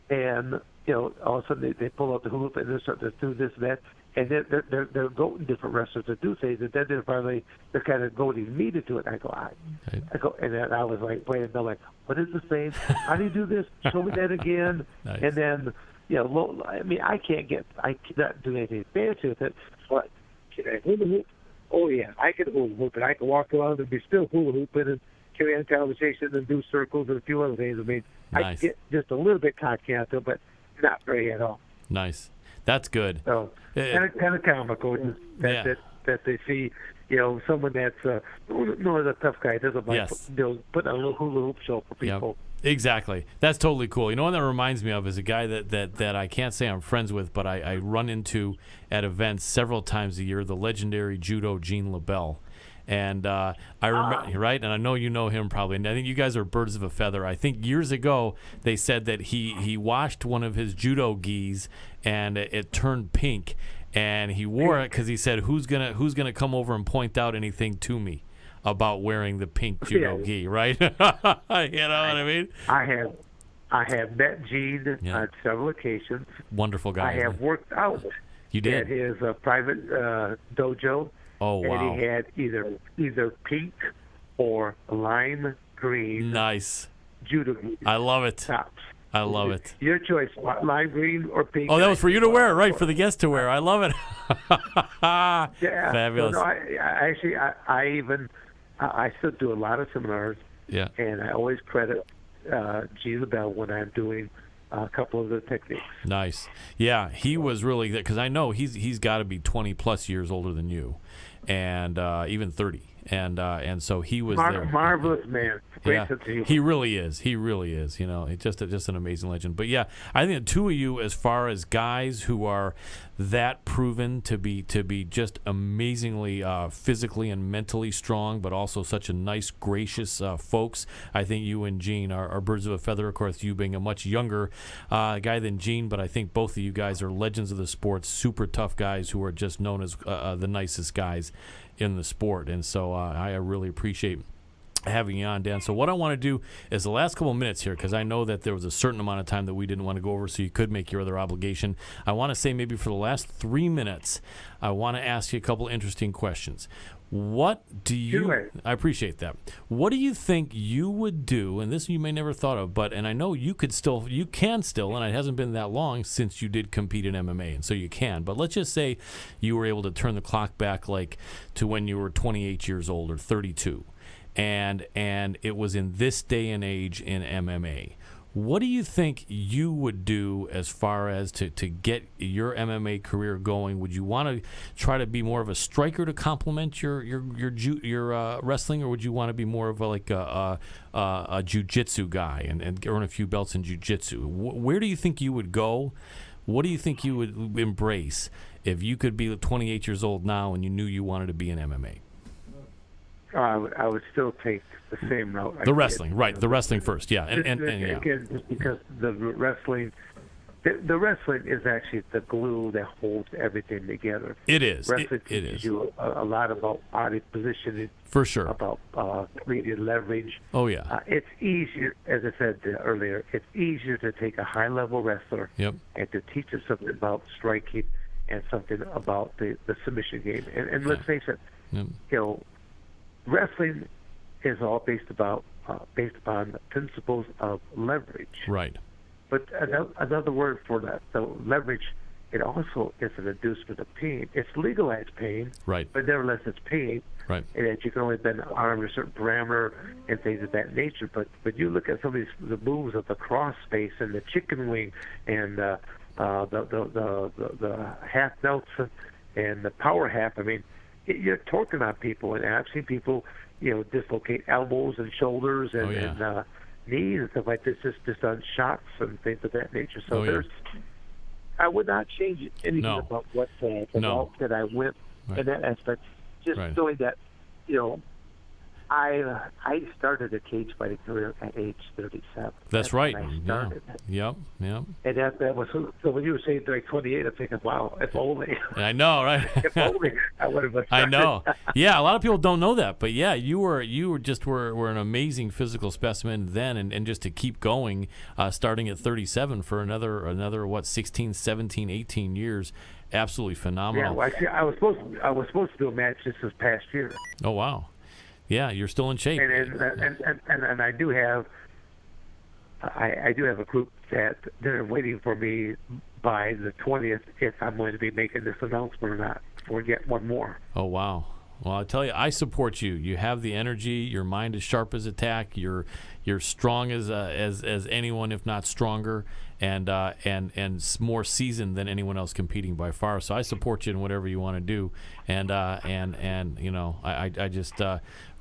Speaker 2: and all of a sudden they pull out the hula hoop and they start to do this and that, and they're goading different wrestlers to do things, and then they're kind of goading me to do it. And I go, and then I was like, wait, and they're like, what is this thing? How do you do this? Show me that again.
Speaker 1: Nice.
Speaker 2: And then, I cannot do anything fancy with it, but can I hula hoop? Oh yeah, I can hula hoop, and I can walk around and be still hula hooping and carry on conversations and do circles and a few other things.
Speaker 1: Nice.
Speaker 2: I get just a little bit cocky out there, but not very at all.
Speaker 1: Nice. That's good.
Speaker 2: So kind of comical that they see, someone that's the tough guy doesn't like put a little hula hoop show for people.
Speaker 1: Yep. Exactly. That's totally cool. You know what that reminds me of is a guy that I can't say I'm friends with, but I run into at events several times a year, the legendary judo Gene LaBelle. And I remember, right? And I know you know him probably. And I think you guys are birds of a feather. I think years ago they said that he washed one of his judo gis and it turned pink, and he wore it because he said, "Who's gonna come over and point out anything to me about wearing the pink judo gi?" Right? You know what I mean?
Speaker 2: I have met Gene on several occasions.
Speaker 1: Wonderful guy.
Speaker 2: I have worked out.
Speaker 1: You did
Speaker 2: at his private dojo.
Speaker 1: Oh, wow.
Speaker 2: And he had either pink or lime green.
Speaker 1: Nice.
Speaker 2: Judo.
Speaker 1: I love it.
Speaker 2: Tops.
Speaker 1: I love it.
Speaker 2: Your choice, lime green or pink.
Speaker 1: Oh, that was for you to wear, right? For the guest to wear. I love it.
Speaker 2: Yeah.
Speaker 1: Fabulous.
Speaker 2: So I still do a lot of seminars.
Speaker 1: Yeah.
Speaker 2: And I always credit Gene LaBelle when I'm doing a couple of the techniques.
Speaker 1: Nice. Yeah, he was really good because I know he's got to be 20 plus years older than you, and even 30. And so he was there.
Speaker 2: Marvelous man. Great sense of humor.
Speaker 1: He really is. He really is. Just an amazing legend. But yeah, I think the two of you, as far as guys who are that proven to be just amazingly physically and mentally strong, but also such a nice, gracious folks. I think you and Gene are birds of a feather. Of course, you being a much younger guy than Gene, but I think both of you guys are legends of the sport. Super tough guys who are just known as the nicest guys in the sport. And so I really appreciate having you on, Dan. So what I want to do is the last couple of minutes here, because I know that there was a certain amount of time that we didn't want to go over, so you could make your other obligation. I want to say maybe for the last 3 minutes, I want to ask you a couple interesting questions. What do you... I appreciate that. What do you think you would do, and this you may never thought of, and I know you can still, and it hasn't been that long since you did compete in MMA, and so you can, but let's just say you were able to turn the clock back like to when you were 28 years old or 32. And it was in this day and age in MMA. What do you think you would do as far as to get your MMA career going? Would you want to try to be more of a striker to complement your wrestling, or would you want to be more of a jiu-jitsu guy and earn a few belts in jiu-jitsu? Where do you think you would go? What do you think you would embrace if you could be 28 years old now and you knew you wanted to be in MMA?
Speaker 2: I would still take the same route.
Speaker 1: The wrestling, right? The wrestling first, yeah. And yeah.
Speaker 2: Again, just because the wrestling is actually the glue that holds everything together.
Speaker 1: It is.
Speaker 2: Wrestling
Speaker 1: it
Speaker 2: teaches
Speaker 1: is.
Speaker 2: you a lot about body positioning.
Speaker 1: For sure.
Speaker 2: About creating leverage.
Speaker 1: Oh, yeah.
Speaker 2: It's easier, as I said earlier, it's easier to take a high-level wrestler and to teach them something about striking and something about the submission game. And let's face it, wrestling is all based upon the principles of leverage.
Speaker 1: Right.
Speaker 2: But another word for that, so leverage, it also is an inducement of pain. It's legalized pain,
Speaker 1: right?
Speaker 2: But nevertheless, it's pain,
Speaker 1: right?
Speaker 2: And that you can only bend arm a certain parameter and things of that nature. But you look at some of the moves of the cross space and the chicken wing and the half belts and the power half. I mean, you're torquing on people, and I've seen people, dislocate elbows and shoulders and knees and stuff like this, just on shots and things of that nature. So I would not change anything about what the route that I went in that aspect. Just knowing that, I started a cage fighting career at age 37.
Speaker 1: That's right.
Speaker 2: I started.
Speaker 1: Yep.
Speaker 2: And that was, so when you were saying like 28, I'm thinking, wow, if only.
Speaker 1: I know, right?
Speaker 2: If only I would have started.
Speaker 1: I know. Yeah, a lot of people don't know that, but yeah, you were an amazing physical specimen then, and just to keep going, starting at 37 for another 16, 17, 18 years, absolutely phenomenal.
Speaker 2: Yeah, well, actually, I was supposed to do a match this past year.
Speaker 1: Oh wow. Yeah, you're still in shape.
Speaker 2: And I do have a group that they're waiting for me by the 20th if I'm going to be making this announcement or not, or get one more.
Speaker 1: Oh wow. Well, I tell you, I support you. You have the energy. Your mind is sharp as a tack. You're strong as anyone, if not stronger, and more seasoned than anyone else competing by far. So I support you in whatever you want to do. And I just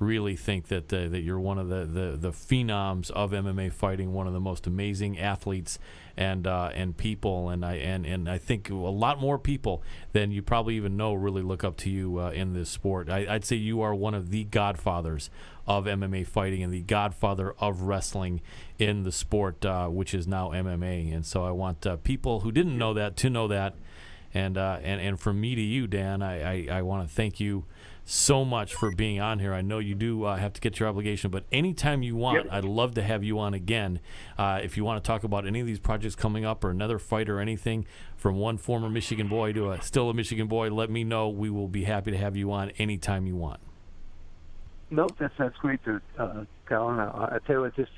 Speaker 1: really think that you're one of the phenoms of MMA fighting, one of the most amazing athletes and people, and I think a lot more people than you probably even know really look up to you in this sport. I'd say you are one of the godfathers of MMA fighting and the godfather of wrestling in the sport, which is now MMA. And so I want people who didn't know that to know that. And from me to you, Dan, I want to thank you so much for being on here. I know you do have to get your obligation, but anytime you want, I'd love to have you on again. If you want to talk about any of these projects coming up or another fight or anything, from one former Michigan boy to still a Michigan boy, let me know. We will be happy to have you on anytime you want.
Speaker 2: Nope, that's great, Colin. I tell you what, it's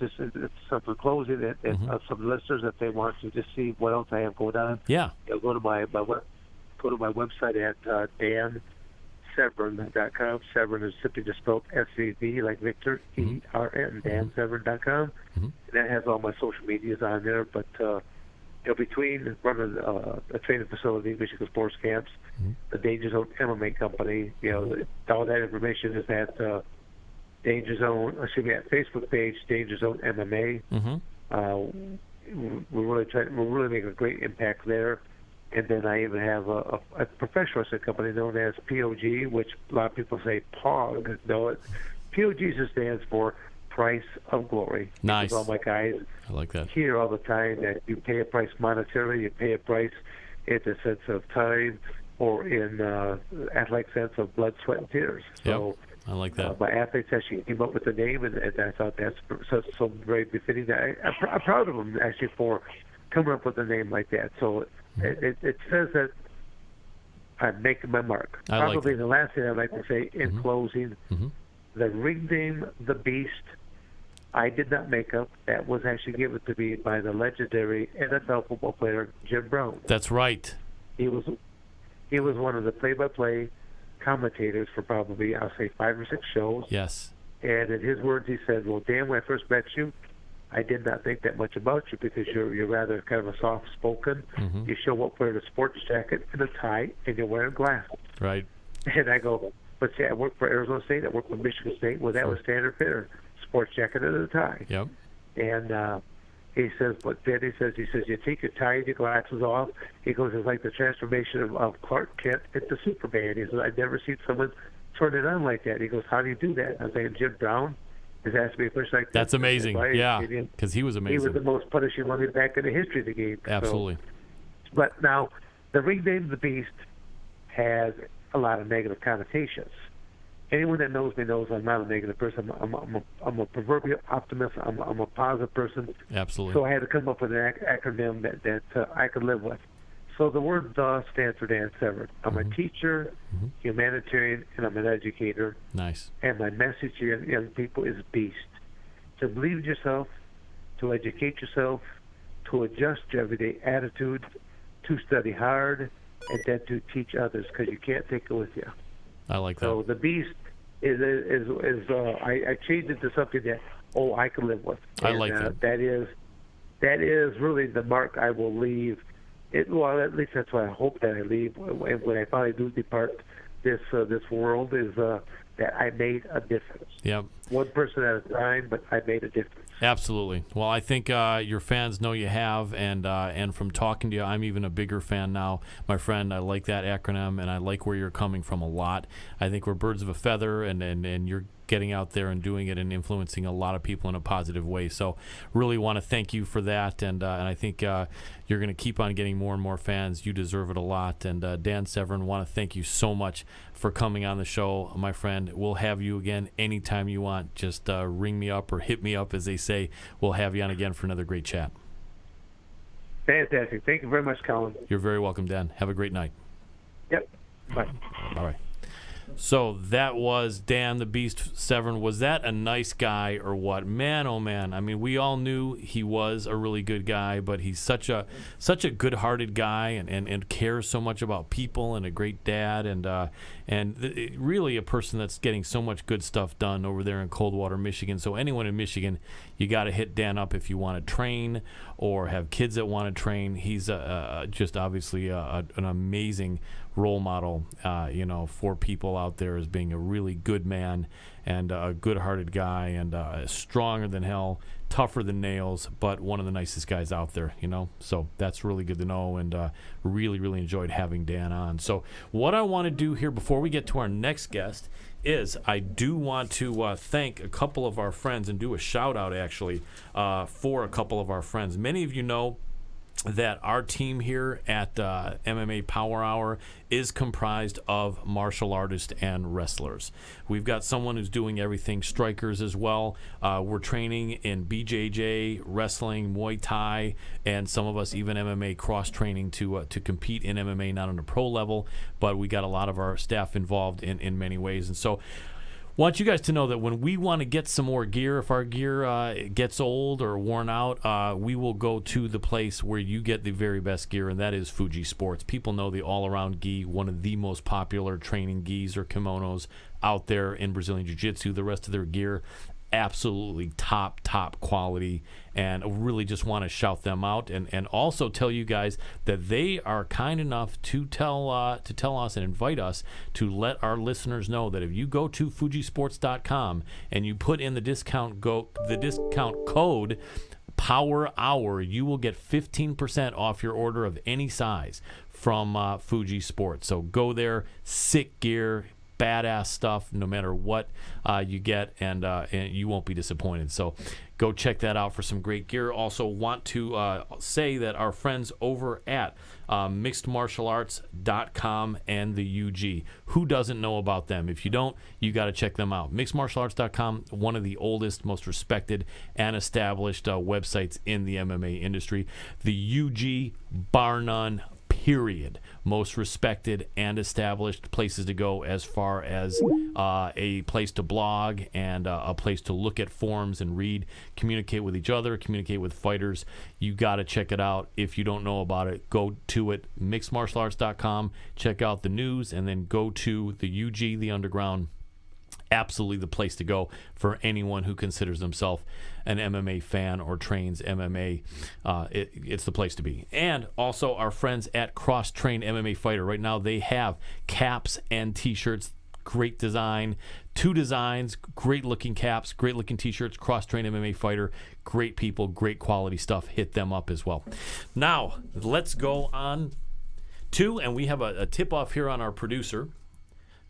Speaker 2: for closing it, some listeners, if they want to just see what else I have going on.
Speaker 1: Yeah.
Speaker 2: Go to my website at dansevern.com. Severn is simply just spelled S-E-V like Victor, E-R-N, dansevern.com. And that has all my social medias on there. But between running a training facility, Michigan Sports Camps, the Danger Zone MMA company, all that information is at Danger Zone, at Facebook page, Danger Zone MMA. We're really making a great impact there. And then I even have a professional wrestling company known as POG, which a lot of people say POG. No, POG just stands for Price of Glory.
Speaker 1: Nice.
Speaker 2: All my guys
Speaker 1: I like that.
Speaker 2: Hear all the time that you pay a price monetarily, you pay a price in the sense of time, or in athletic sense of blood, sweat, and tears. So
Speaker 1: I like that.
Speaker 2: My athletes actually came up with the name, and I thought that's so very befitting. I'm proud of them actually for coming up with a name like that. So it says that I'm making my mark. Probably the last thing I'd like to say in closing, the ring name, The Beast, I did not make up. That was actually given to me by the legendary NFL football player Jim Brown.
Speaker 1: That's right.
Speaker 2: He was one of the play-by-play commentators for probably, I'll say, 5 or 6 shows.
Speaker 1: Yes.
Speaker 2: And in his words, he said, well, Dan, when I first met you, I did not think that much about you because you're rather kind of a soft-spoken.
Speaker 1: Mm-hmm.
Speaker 2: You show up wearing a sports jacket and a tie, and you're wearing glasses.
Speaker 1: Right.
Speaker 2: And I go, but see, I worked for Arizona State. I worked for Michigan State. Well, that was standard fare, sports jacket and a tie.
Speaker 1: Yep.
Speaker 2: And he says, but then he says, you take your tie and your glasses off. He goes, it's like the transformation of Clark Kent into Superman. He says, I've never seen someone turn it on like that. He goes, how do you do that? I'm saying, Jim Brown has asked me a question like that.
Speaker 1: That's amazing. Yeah, because he was amazing.
Speaker 2: He was the most punishing running back in the history of the game.
Speaker 1: Absolutely.
Speaker 2: So, but now, the ring name the Beast has a lot of negative connotations. Anyone that knows me knows I'm not a negative person. I'm a proverbial optimist. I'm a positive person.
Speaker 1: Absolutely.
Speaker 2: So I had to come up with an acronym that I could live with. So the word "the" stands for Dan Severn. I'm a teacher, humanitarian, and I'm an educator.
Speaker 1: Nice.
Speaker 2: And my message to young people is Beast. To believe in yourself, to educate yourself, to adjust your everyday attitude, to study hard, and then to teach others, because you can't take it with you.
Speaker 1: I like that.
Speaker 2: So the Beast is I changed it to something that I can live with.
Speaker 1: I like that.
Speaker 2: That is really the mark I will leave. Well, at least that's what I hope that I leave when I finally do depart this world, is that I made a difference.
Speaker 1: Yep.
Speaker 2: One person at a time, but I made a difference.
Speaker 1: Absolutely. Well, I think your fans know you have, and from talking to you, I'm even a bigger fan now, my friend. I like that acronym, and I like where you're coming from a lot. I think we're birds of a feather, and you're getting out there and doing it and influencing a lot of people in a positive way. So really want to thank you for that, and I think you're going to keep on getting more and more fans. You deserve it a lot. And Dan Severn, want to thank you so much for coming on the show, my friend. We'll have you again anytime you want. Just ring me up or hit me up, as they say. We'll have you on again for another great chat.
Speaker 2: Fantastic. Thank you very much, Colin.
Speaker 1: You're very welcome, Dan. Have a great night.
Speaker 2: Yep. Bye.
Speaker 1: All right. So that was Dan the Beast Severn. Was that a nice guy or what? Man, oh man. I mean, we all knew he was a really good guy, but he's such a good-hearted guy and cares so much about people, and a great dad, and really a person that's getting so much good stuff done over there in Coldwater, Michigan. So anyone in Michigan, you got to hit Dan up if you want to train or have kids that want to train. He's just obviously an amazing role model, for people out there, as being a really good man and a good-hearted guy, and stronger than hell, tougher than nails, but one of the nicest guys out there, So that's really good to know, and really, really enjoyed having Dan on. So what I want to do here before we get to our next guest is I do want to thank a couple of our friends and do a shout-out, actually, for a couple of our friends. Many of you know that our team here at MMA Power Hour is comprised of martial artists and wrestlers. We've got someone who's doing everything, strikers as well. We're training in BJJ, wrestling, Muay Thai, and some of us even MMA cross-training to compete in MMA, not on a pro level, but we got a lot of our staff involved in many ways. And so want you guys to know that when we want to get some more gear, if our gear gets old or worn out, we will go to the place where you get the very best gear, and that is Fuji Sports. People know the all-around gi, one of the most popular training gis or kimonos out there in Brazilian Jiu-Jitsu. The rest of their gear, absolutely top quality, and really just want to shout them out, and also tell you guys that they are kind enough to tell us and invite us to let our listeners know that if you go to fujisports.com and you put in the discount code Power Hour, you will get 15% off your order of any size from Fuji Sports. So go there, sick gear, badass stuff, no matter what you get, and you won't be disappointed. So go check that out for some great gear. Also want to say that our friends over at mixedmartialarts.com and the UG, who doesn't know about them? If you don't, you got to check them out. Mixedmartialarts.com, one of the oldest, most respected and established websites in the MMA industry. The UG, bar none, period, most respected and established places to go as far as a place to blog and a place to look at forums and read, communicate with each other, communicate with fighters. You got to check it out. If you don't know about it, go to it, mixedmartialarts.com, check out the news, and then go to the UG, the Underground, absolutely the place to go for anyone who considers himself an MMA fan or trains MMA. It's the place to be. And also our friends at Cross Train MMA Fighter. Right now they have caps and T-shirts. Great design. 2 designs, great looking caps, great looking T-shirts. Cross Train MMA Fighter. Great people, great quality stuff. Hit them up as well. Now let's go on to, and we have a tip off here on our producer.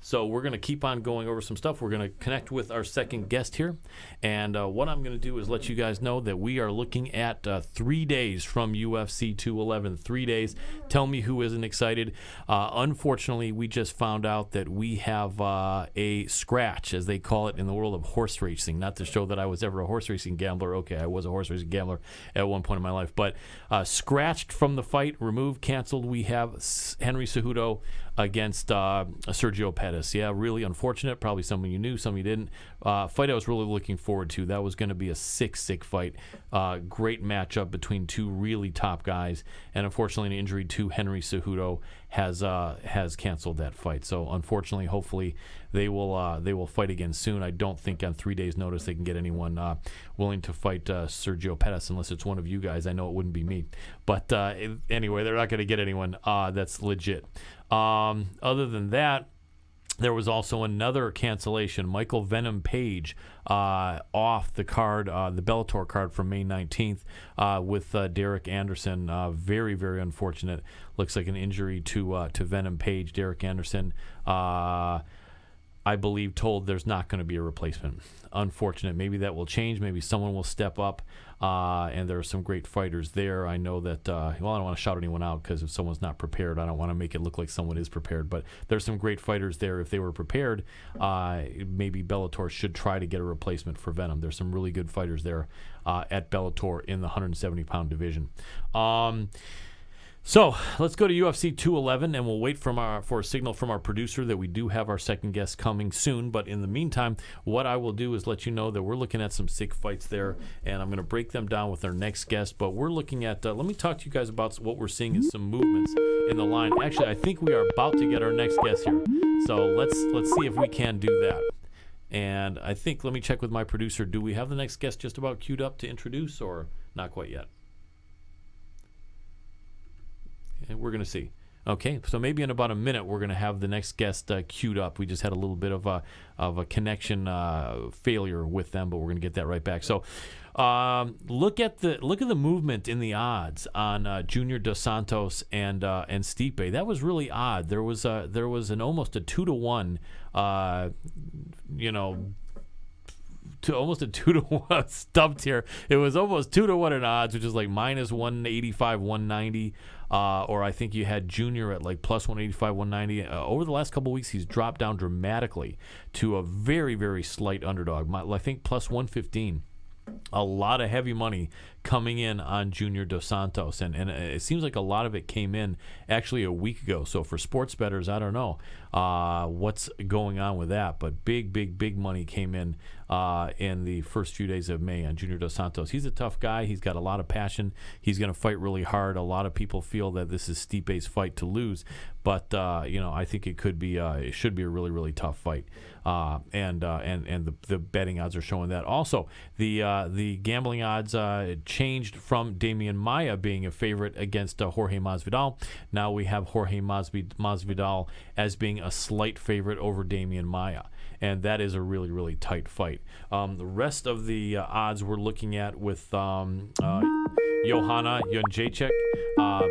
Speaker 1: So we're going to keep on going over some stuff. We're going to connect with our second guest here. And what I'm going to do is let you guys know that we are looking at 3 days from UFC 211. 3 days. Tell me who isn't excited. Unfortunately, we just found out that we have a scratch, as they call it in the world of horse racing. Not to show that I was ever a horse racing gambler. Okay, I was a horse racing gambler at one point in my life. But scratched from the fight, removed, canceled, we have Henry Cejudo against Sergio Pettis. Yeah, really unfortunate. Probably someone you knew, some you didn't. Fight I was really looking forward to. That was going to be a sick fight. Great matchup between 2 really top guys. And unfortunately, an injury to Henry Cejudo has canceled that fight. So unfortunately, hopefully they will fight again soon. I don't think on 3 days' notice they can get anyone willing to fight Sergio Pettis unless it's one of you guys. I know it wouldn't be me. But anyway, they're not going to get anyone that's legit. Other than that, there was also another cancellation. Michael Venom Page off the card, the Bellator card from May 19th with Derek Anderson. Very, very unfortunate. Looks like an injury to Venom Page. Derek Anderson, I believe, told there's not going to be a replacement. Unfortunate. Maybe that will change. Maybe someone will step up. And there are some great fighters there. I know that, well, I don't want to shout anyone out because if someone's not prepared, I don't want to make it look like someone is prepared. But there's some great fighters there. If they were prepared, maybe Bellator should try to get a replacement for Venom. There's some really good fighters there at Bellator in the 170-pound division. So let's go to UFC 211, and we'll wait for a signal from our producer that we do have our second guest coming soon. But in the meantime, what I will do is let you know that we're looking at some sick fights there, and I'm going to break them down with our next guest. But we're looking at, let me talk to you guys about what we're seeing is some movements in the line. Actually, I think we are about to get our next guest here. So let's see if we can do that. And I think, let me check with my producer. Do we have the next guest just about queued up to introduce, or not quite yet? We're going to see. Okay, so maybe in about a minute we're going to have the next guest queued up. We just had a little bit of a connection failure with them, but we're going to get that right back. So look at the movement in the odds on Junior Dos Santos and Stipe. That was really odd. There was an almost a 2-to-1, to almost a 2-to-1 stumped here. It was almost 2-to-1 in odds, which is like minus 185, 190. Or I think you had Junior at like plus 185, 190. Over the last couple of weeks, he's dropped down dramatically to a very, very slight underdog. I think plus 115. A lot of heavy money coming in on Junior Dos Santos, and it seems like a lot of it came in actually a week ago. So for sports bettors, I don't know what's going on with that, but big money came in the first few days of May on Junior Dos Santos. He's a tough guy. He's got a lot of passion. He's going to fight really hard. A lot of people feel that this is Stipe's fight to lose, but I think it should be a really, really tough fight. And the betting odds are showing that. Also, the gambling odds changed from Damian Maia being a favorite against Jorge Masvidal. Now we have Jorge Masvidal as being a slight favorite over Damian Maia. And that is a really, really tight fight. The rest of the odds we're looking at with Johanna Jędrzejczyk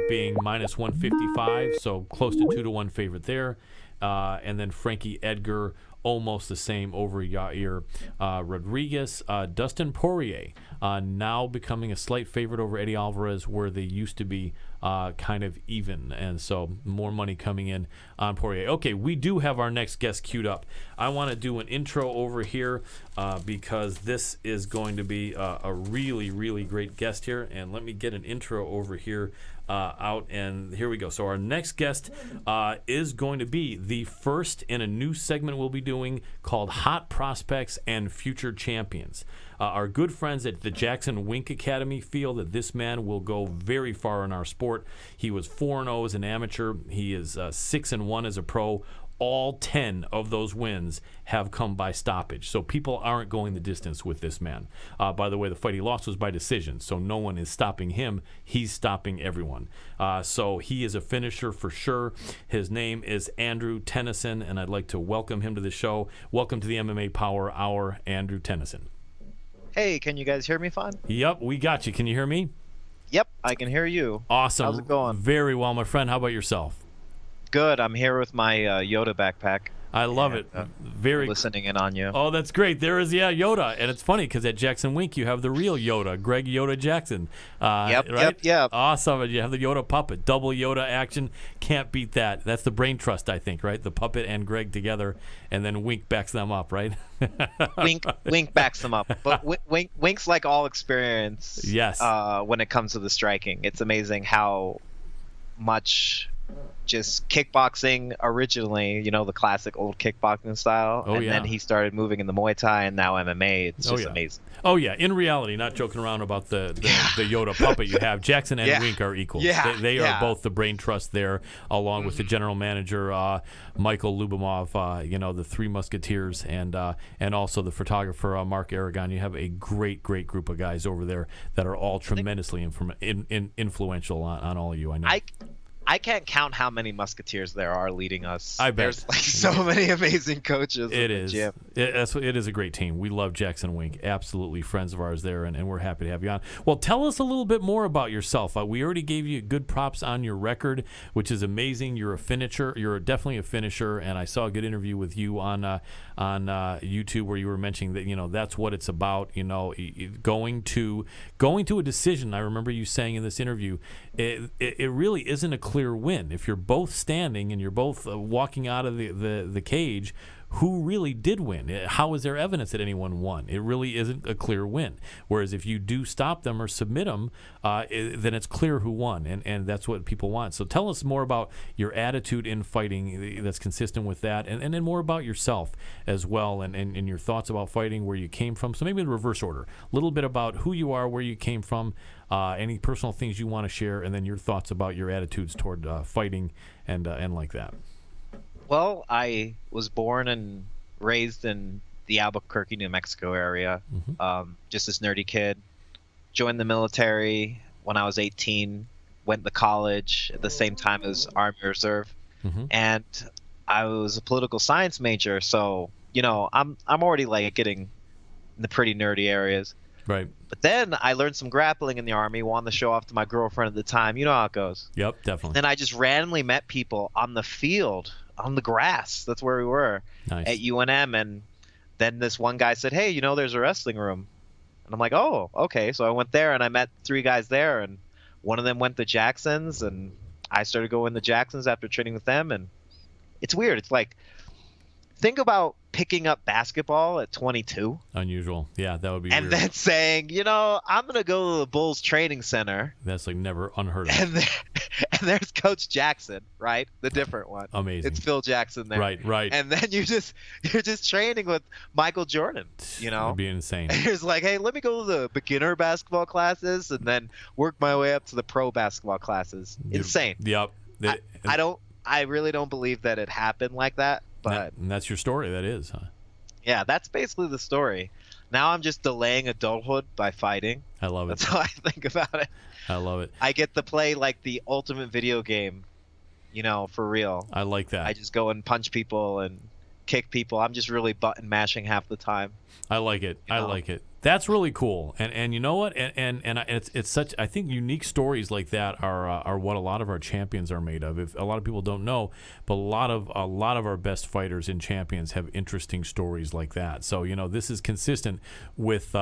Speaker 1: being minus 155, so close to 2-to-1 favorite there. And then Frankie Edgar almost the same over Yair Rodriguez. Dustin Poirier now becoming a slight favorite over Eddie Alvarez, where they used to be kind of even, and so more money coming in on Poirier. Okay, we do have our next guest queued up. I want to do an intro over here because this is going to be a really, really great guest here, and let me get an intro over here out, and here we go. So our next guest is going to be the first in a new segment we'll be doing called Hot Prospects and Future Champions. Our good friends at the Jackson Wink Academy feel that this man will go very far in our sport. He was 4-0 as an amateur. He is 6-1 as a pro. all 10 of those wins have come by stoppage. So people aren't going the distance with this man. By the way, the fight he lost was by decision, so no one is stopping him. He's stopping everyone. So he is a finisher for sure. His name is Andrew Tenneson, and I'd like to welcome him to the show. Welcome to the MMA Power Hour, Andrew Tenneson.
Speaker 3: Hey, can you guys hear me fine?
Speaker 1: Yep, we got you. Can you hear me?
Speaker 3: Yep, I can hear you.
Speaker 1: Awesome.
Speaker 3: How's it going?
Speaker 1: Very well, my friend. How about yourself?
Speaker 3: Good. I'm here with my Yoda backpack.
Speaker 1: I love it. Very
Speaker 3: listening in on you.
Speaker 1: Oh, that's great. There is Yoda, and it's funny because at Jackson Wink you have the real Yoda, Greg Yoda Jackson.
Speaker 3: Yep.
Speaker 1: Awesome. And you have the Yoda puppet, double Yoda action. Can't beat that. That's the brain trust, I think, right? The puppet and Greg together, and then Wink backs them up, right?
Speaker 3: Wink backs them up, but Wink's like all experience.
Speaker 1: Yes.
Speaker 3: When it comes to the striking, it's amazing how much. Just kickboxing originally, the classic old kickboxing style. Then he started moving in the Muay Thai and now MMA. It's just amazing.
Speaker 1: Oh, yeah. In reality, not joking around about the Yoda puppet you have, Jackson and Wink are equal.
Speaker 3: Yeah.
Speaker 1: They are both the brain trust there, along with the general manager, Michael Lubomov, the Three Musketeers, and also the photographer, Mark Aragon. You have a great group of guys over there that are all tremendously influential on all of you, I know.
Speaker 3: I can't count how many musketeers there are leading us.
Speaker 1: I bet.
Speaker 3: There's like so many amazing coaches.
Speaker 1: It is. It is a great team. We love Jackson Wink. Absolutely friends of ours there, and we're happy to have you on. Well, tell us a little bit more about yourself. We already gave you good props on your record, which is amazing. You're a finisher. You're definitely a finisher, and I saw a good interview with you on YouTube where you were mentioning that that's what it's about. Going to a decision. I remember you saying in this interview, it really isn't a clear win. If you're both standing and you're both walking out of the cage, who really did win? How is there evidence that anyone won? It really isn't a clear win. Whereas if you do stop them or submit them, then it's clear who won, and that's what people want. So tell us more about your attitude in fighting that's consistent with that, and then more about yourself as well, and your thoughts about fighting, where you came from. So maybe in reverse order, a little bit about who you are, where you came from, any personal things you want to share, and then your thoughts about your attitudes toward fighting and like that.
Speaker 3: Well, I was born and raised in the Albuquerque, New Mexico area. Just this nerdy kid. Joined the military when I was 18. Went to college at the same time as Army Reserve, and I was a political science major. So I'm already like getting in the pretty nerdy areas.
Speaker 1: Right.
Speaker 3: But then I learned some grappling in the Army, wanted to show off to my girlfriend at the time. You know how it goes.
Speaker 1: Yep, definitely.
Speaker 3: Then I just randomly met people on the field, on the grass. That's where we were at UNM. And then this one guy said, hey, there's a wrestling room. And I'm like, oh, okay. So I went there and I met 3 guys there. And one of them went to Jackson's. And I started going to Jackson's after training with them. And it's weird. It's like, think about picking up basketball at 22.
Speaker 1: Unusual. Yeah, that would be
Speaker 3: and
Speaker 1: weird.
Speaker 3: Then saying, I'm going to go to the Bulls training center.
Speaker 1: That's like never unheard of.
Speaker 3: And there's Coach Jackson, right? The different one.
Speaker 1: Amazing.
Speaker 3: It's Phil Jackson there.
Speaker 1: Right.
Speaker 3: And then you're just training with Michael Jordan,
Speaker 1: That'd be insane.
Speaker 3: And it's like, hey, let me go to the beginner basketball classes and then work my way up to the pro basketball classes. Insane.
Speaker 1: Yep.
Speaker 3: I really don't believe that it happened like that. But
Speaker 1: and that's your story. That is, huh?
Speaker 3: Yeah, that's basically the story. Now I'm just delaying adulthood by fighting.
Speaker 1: I love it.
Speaker 3: That's how I think about it.
Speaker 1: I love it.
Speaker 3: I get to play like the ultimate video game, for real.
Speaker 1: I like that.
Speaker 3: I just go and punch people and kick people. I'm just really button mashing half the time.
Speaker 1: I like it. I like it. That's really cool, and you know what? And it's such. I think unique stories like that are what a lot of our champions are made of. If a lot of people don't know, but a lot of our best fighters and champions have interesting stories like that. So this is consistent with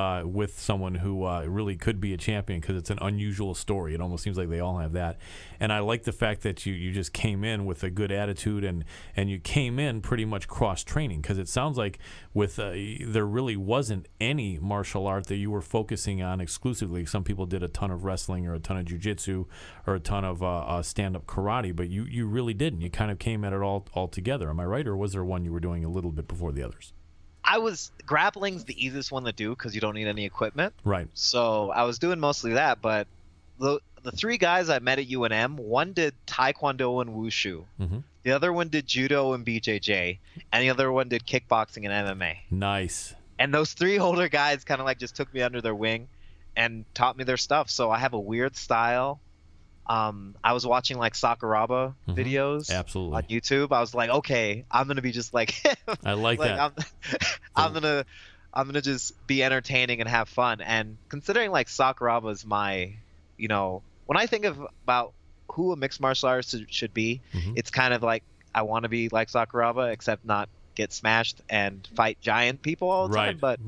Speaker 1: someone who really could be a champion because it's an unusual story. It almost seems like they all have that, and I like the fact that you just came in with a good attitude and you came in pretty much cross training because it sounds like with there really wasn't any martial art that you were focusing on exclusively. Some people did a ton of wrestling or a ton of jiu-jitsu or a ton of stand-up karate, but you really didn't. You kind of came at it all together. Am I right? Or was there one you were doing a little bit before the others?
Speaker 3: Grappling's the easiest one to do because you don't need any equipment.
Speaker 1: Right.
Speaker 3: So I was doing mostly that, but the three guys I met at UNM, one did Taekwondo and Wushu.
Speaker 1: Mm-hmm.
Speaker 3: The other one did Judo and BJJ. And the other one did kickboxing and MMA.
Speaker 1: Nice.
Speaker 3: And those three older guys kind of like just took me under their wing and taught me their stuff. So I have a weird style. I was watching like Sakuraba videos
Speaker 1: Absolutely.
Speaker 3: on YouTube. I was like, okay, I'm going to be just like him.
Speaker 1: I like that.
Speaker 3: I'm going to just be entertaining and have fun. And considering like Sakuraba is my, when I think about who a mixed martial artist should be, it's kind of like I want to be like Sakuraba, except not get smashed and fight giant people all the time. But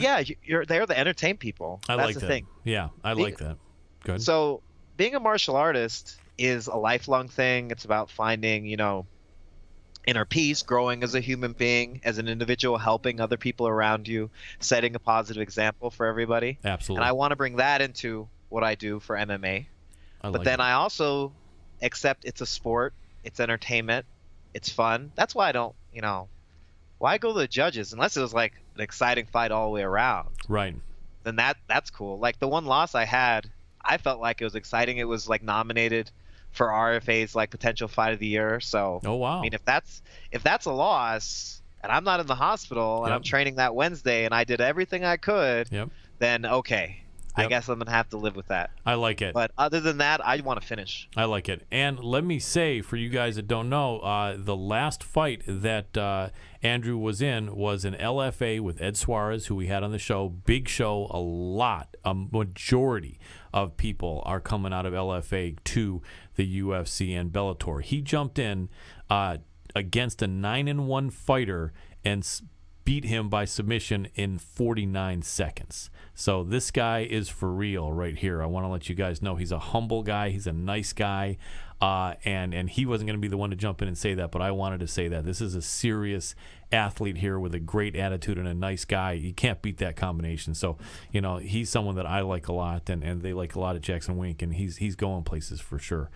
Speaker 3: yeah, you're there to entertain people.
Speaker 1: I
Speaker 3: That's
Speaker 1: like
Speaker 3: the
Speaker 1: that.
Speaker 3: thing.
Speaker 1: Yeah, I like that. Good.
Speaker 3: So being a martial artist is a lifelong thing. It's about finding, inner peace, growing as a human being, as an individual, helping other people around you, setting a positive example for everybody.
Speaker 1: Absolutely.
Speaker 3: And I want to bring that into what I do for MMA. But then I also accept it's a sport, it's entertainment, it's fun. That's why I don't, why go to the judges unless it was like an exciting fight all the way around.
Speaker 1: Right.
Speaker 3: Then that's cool. Like the one loss I had, I felt like it was exciting. It was like nominated for RFA's like potential fight of the year. So
Speaker 1: oh wow.
Speaker 3: I mean, if that's a loss and I'm not in the hospital and I'm training that Wednesday and I did everything I could, then okay. I guess I'm going to have to live with that.
Speaker 1: I like it.
Speaker 3: But other than that, I want to finish.
Speaker 1: I like it. And let me say, for you guys that don't know, the last fight that Andrew was in was an LFA with Ed Suarez, who we had on the show. Big show, a majority of people are coming out of LFA to the UFC and Bellator. He jumped in against a 9-1 fighter and beat him by submission in 49 seconds. So this guy is for real right here. I want to let you guys know he's a humble guy. He's a nice guy. And he wasn't going to be the one to jump in and say that, but I wanted to say that. This is a serious athlete here with a great attitude and a nice guy. You can't beat that combination. So, he's someone that I like a lot, and they like a lot at Jackson Wink, and he's going places for sure.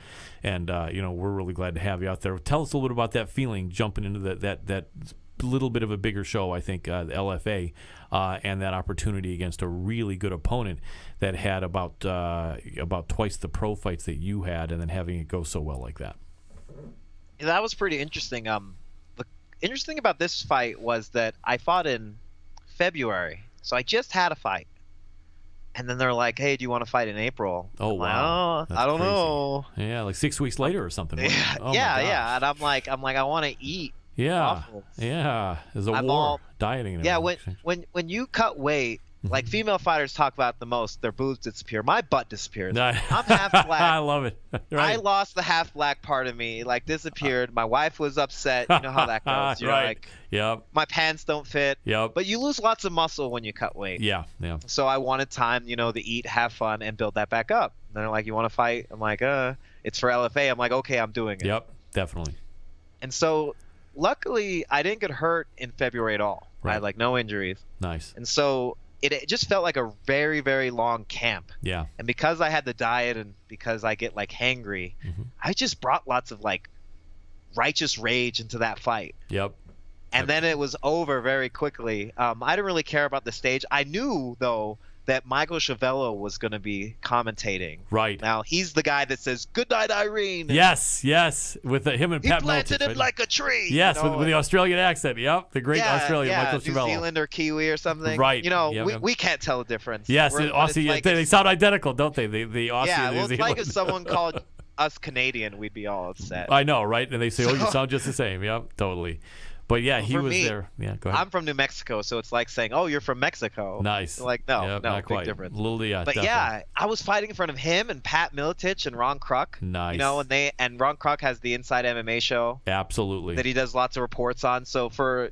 Speaker 1: And, we're really glad to have you out there. Tell us a little bit about that feeling, jumping into that little bit of a bigger show, I think, the LFA, and that opportunity against a really good opponent that had about twice the pro fights that you had, and then having it go so well like that.
Speaker 3: Yeah, that was pretty interesting. The interesting about this fight was that I fought in February, so I just had a fight, and then they're like, "Hey, do you want to fight in April?"
Speaker 1: Oh, wow!
Speaker 3: I don't know.
Speaker 1: Yeah, like 6 weeks later or something.
Speaker 3: Yeah. And I'm like, I want to eat.
Speaker 1: Yeah,
Speaker 3: waffles.
Speaker 1: Yeah. There's a war, dieting. And everything.
Speaker 3: when you cut weight, like female fighters talk about the most, their boobs disappear. My butt disappears. I'm half black.
Speaker 1: I love it.
Speaker 3: Right. I lost the half black part of me, like disappeared. My wife was upset. You know how that goes. You're like, my pants don't fit.
Speaker 1: Yep.
Speaker 3: But you lose lots of muscle when you cut weight.
Speaker 1: Yeah.
Speaker 3: So I wanted time, to eat, have fun, and build that back up. And they're like, you want to fight? I'm like, it's for LFA. I'm like, okay, I'm doing it.
Speaker 1: Yep, definitely.
Speaker 3: And so luckily, I didn't get hurt in February at all.
Speaker 1: Right.
Speaker 3: I had like no injuries.
Speaker 1: Nice.
Speaker 3: And so it just felt like a very, very long camp.
Speaker 1: Yeah.
Speaker 3: And because I had the diet and because I get like hangry, I just brought lots of like righteous rage into that fight.
Speaker 1: Yep.
Speaker 3: And then it was over very quickly. I didn't really care about the stage. I knew though that Michael Chiavello was going to be commentating.
Speaker 1: Right.
Speaker 3: Now, he's the guy that says, "Good night, Irene."
Speaker 1: Yes. With him and Pat Miltich.
Speaker 3: He planted him like a tree.
Speaker 1: Yes, with the Australian accent. Yep, the great Australian Michael Chiavello.
Speaker 3: New Zealand or Kiwi or something.
Speaker 1: Right.
Speaker 3: We can't tell the difference.
Speaker 1: Yes, Aussie, they sound identical, don't they? The Aussie and New Zealand.
Speaker 3: It's like if someone called us Canadian, we'd be all upset.
Speaker 1: I know, right? And they say, "Oh, you sound just the same." Yep, totally. But yeah, he was there. Yeah, go ahead.
Speaker 3: I'm from New Mexico, so it's like saying, "Oh, you're from Mexico."
Speaker 1: Nice.
Speaker 3: Like no,
Speaker 1: not
Speaker 3: big
Speaker 1: quite.
Speaker 3: difference.
Speaker 1: But
Speaker 3: definitely. Yeah, I was fighting in front of him and Pat Miltich and Ron Kruk.
Speaker 1: Nice.
Speaker 3: And Ron Kruk has the Inside MMA show.
Speaker 1: Absolutely.
Speaker 3: That he does lots of reports on. So for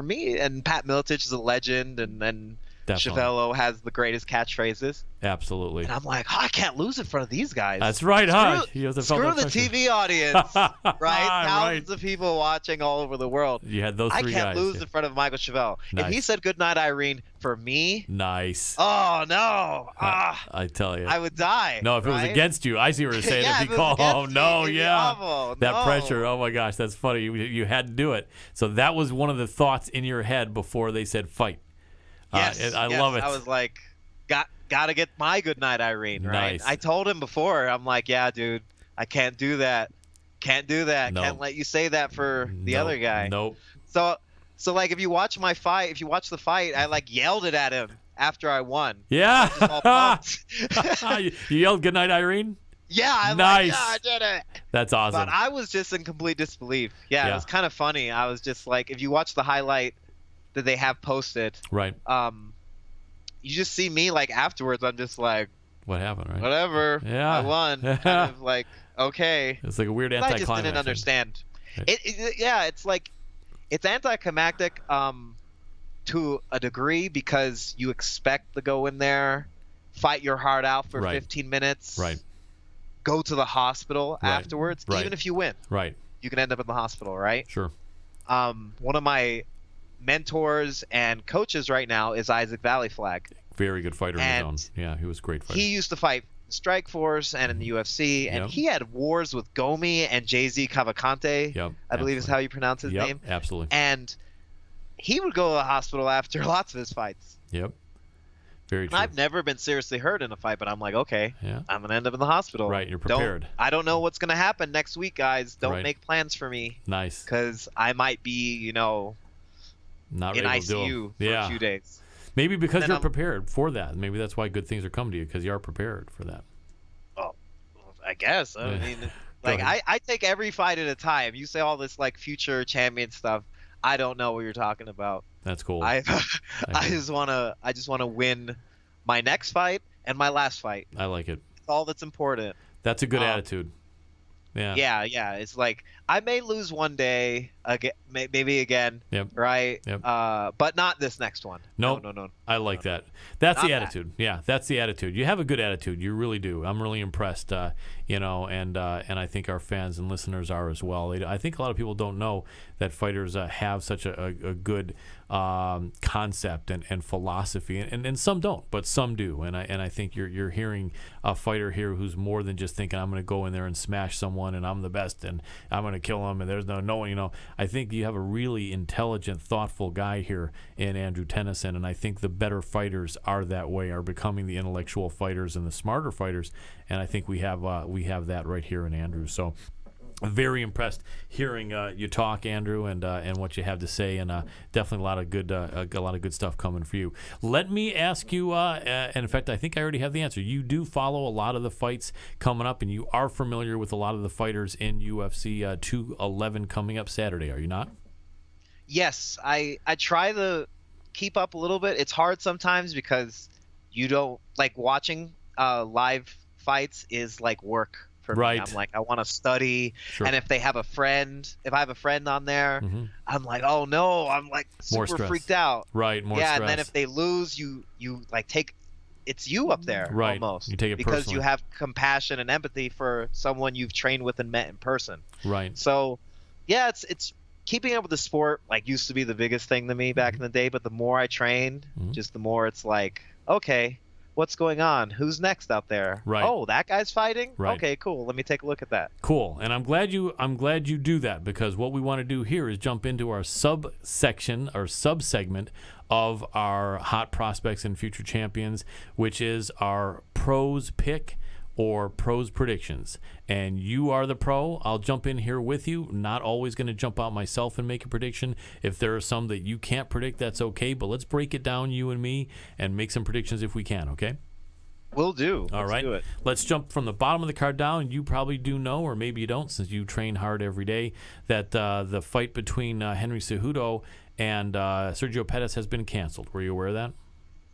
Speaker 3: me, and Pat Miltich is a legend, and then Chiavello has the greatest catchphrases.
Speaker 1: Absolutely.
Speaker 3: And I'm like, I can't lose in front of these guys.
Speaker 1: That's right, huh?
Speaker 3: Screw the TV audience, right? Thousands of people watching all over the world.
Speaker 1: You had those three guys.
Speaker 3: I can't lose in front of Michael Chiavello.
Speaker 1: Nice.
Speaker 3: If he said "Good night, Irene" for me,
Speaker 1: nice.
Speaker 3: Oh no!
Speaker 1: I tell you,
Speaker 3: I would die.
Speaker 1: No, if it was against you, I see what you're saying.
Speaker 3: If
Speaker 1: he called,
Speaker 3: awful.
Speaker 1: That pressure. Oh my gosh, that's funny. You had to do it. So that was one of the thoughts in your head before they said fight.
Speaker 3: Yes,
Speaker 1: I love it.
Speaker 3: I was like, Got to get my good night, Irene, right?
Speaker 1: Nice.
Speaker 3: I told him before, I'm like, yeah, dude, I can't do that. Can't do that.
Speaker 1: Nope.
Speaker 3: Can't let you say that for the other guy.
Speaker 1: Nope.
Speaker 3: So like if you watch the fight, I like yelled it at him after I won.
Speaker 1: Yeah.
Speaker 3: Just all pumped.
Speaker 1: You yelled good night, Irene?
Speaker 3: Yeah, I'm
Speaker 1: nice.
Speaker 3: like, yeah, I did it.
Speaker 1: That's awesome.
Speaker 3: But I was just in complete disbelief. Yeah, it was kind of funny. I was just like, if you watch the highlight that they have posted,
Speaker 1: right?
Speaker 3: You just see me like afterwards. I'm just like,
Speaker 1: what happened? Right?
Speaker 3: Whatever.
Speaker 1: Yeah.
Speaker 3: I won. Kind of like, okay.
Speaker 1: It's like a weird anticlimax.
Speaker 3: I just didn't understand. It's like it's anticlimactic to a degree because you expect to go in there, fight your heart out for 15 minutes,
Speaker 1: right?
Speaker 3: Go to the hospital afterwards, even if you win,
Speaker 1: right? You
Speaker 3: can end up in the hospital, right?
Speaker 1: Sure.
Speaker 3: One of my mentors and coaches right now is Isaac Valley Flag.
Speaker 1: Very good fighter in his own. Yeah, he was a great fighter.
Speaker 3: He used to fight Strike Force and in the UFC, and he had wars with Gomi and Jay-Z Cavalcante, I believe is how you pronounce his name.
Speaker 1: Absolutely.
Speaker 3: And he would go to the hospital after lots of his fights.
Speaker 1: Yep. Very true.
Speaker 3: I've never been seriously hurt in a fight, but I'm like, okay, I'm going to end up in the hospital.
Speaker 1: Right, you're prepared.
Speaker 3: I don't know what's going to happen next week, guys. Don't make plans for me.
Speaker 1: Nice.
Speaker 3: Because I might be,
Speaker 1: not
Speaker 3: in ICU for a few days.
Speaker 1: Maybe because you're prepared for that. Maybe that's why good things are coming to you, because you are prepared for that.
Speaker 3: Oh, I guess. I mean, like I take every fight at a time. You say all this like future champion stuff. I don't know what you're talking about.
Speaker 1: That's cool.
Speaker 3: I just wanna win my next fight and my last fight.
Speaker 1: I like it.
Speaker 3: That's all that's important.
Speaker 1: That's a good attitude. Yeah.
Speaker 3: Yeah. It's like I may lose one day, maybe again, right?
Speaker 1: Yep.
Speaker 3: But not this next one.
Speaker 1: No. I like that. That's the attitude. Yeah, that's the attitude. You have a good attitude. You really do. I'm really impressed. And I think our fans and listeners are as well. I think a lot of people don't know that fighters have such a good concept and philosophy, and some don't, but some do. And I think you're hearing a fighter here who's more than just thinking I'm going to go in there and smash someone and I'm the best and I'm going to kill him and there's no one. I think you have a really intelligent, thoughtful guy here in Andrew Tenneson, and I think the better fighters are that way, are becoming the intellectual fighters and the smarter fighters, and I think we have that right here in Andrew. So very impressed hearing you talk, Andrew, and what you have to say, and definitely a lot of good stuff coming for you. Let me ask you, and in fact, I think I already have the answer. You do follow a lot of the fights coming up, and you are familiar with a lot of the fighters in UFC 211 coming up Saturday, are you not?
Speaker 3: Yes, I try to keep up a little bit. It's hard sometimes because you don't like watching live fights is like work. For me. I'm like, I want to study, and if I have a friend on there, I'm like, oh no, I'm like super freaked out.
Speaker 1: Right, more stress.
Speaker 3: And then if they lose, you like it's you up there almost.
Speaker 1: You take it
Speaker 3: because
Speaker 1: personally.
Speaker 3: You have compassion and empathy for someone you've trained with and met in person.
Speaker 1: Right.
Speaker 3: So, yeah, it's keeping up with the sport. Like used to be the biggest thing to me back in the day, but the more I trained, just the more it's like, okay. What's going on? Who's next out there?
Speaker 1: Right.
Speaker 3: Oh, that guy's fighting?
Speaker 1: Right.
Speaker 3: Okay, cool. Let me take a look at that.
Speaker 1: Cool. And I'm glad you do that, because what we want to do here is jump into our subsection or subsegment of our hot prospects and future champions, which is our pros pick or pros predictions. And you are the pro. I'll jump in here with you. Not always going to jump out myself and make a prediction. If there are some that you can't predict, that's okay. But let's break it down, you and me, and make some predictions if we can, okay?
Speaker 3: Will do.
Speaker 1: All right.
Speaker 3: Let's do it.
Speaker 1: Let's jump from the bottom of the card down. You probably do know, or maybe you don't, since you train hard every day, that the fight between Henry Cejudo and Sergio Pettis has been canceled. Were you aware of that?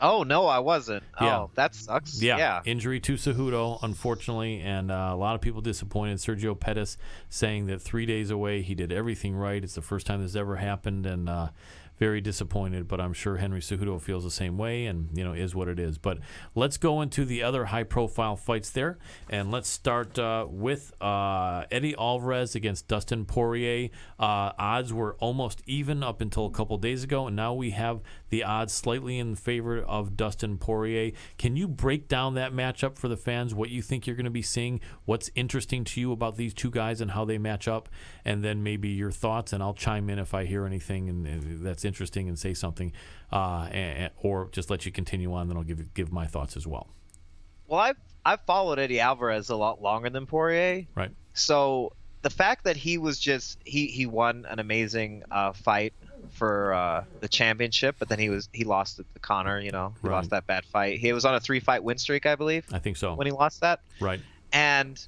Speaker 3: Oh, no, I wasn't.
Speaker 1: Yeah.
Speaker 3: Oh, that sucks.
Speaker 1: Yeah. Injury to Cejudo, unfortunately, and a lot of people disappointed. Sergio Pettis saying that 3 days away, he did everything right. It's the first time this ever happened, and very disappointed, but I'm sure Henry Cejudo feels the same way, and is what it is. But let's go into the other high-profile fights there, and let's start with Eddie Alvarez against Dustin Poirier. Odds were almost even up until a couple days ago, and now we have the odds slightly in favor of Dustin Poirier. Can you break down that matchup for the fans, what you think you're going to be seeing, what's interesting to you about these two guys and how they match up, and then maybe your thoughts, and I'll chime in if I hear anything that's interesting and say something, or just let you continue on. Then I'll give my thoughts as well.
Speaker 3: Well, I've followed Eddie Alvarez a lot longer than Poirier.
Speaker 1: Right.
Speaker 3: So the fact that he was just he won an amazing fight for the championship, but then he lost it to Conor. He lost that bad fight. He was on a 3-fight win streak, I believe.
Speaker 1: I think so.
Speaker 3: When he lost that.
Speaker 1: Right.
Speaker 3: And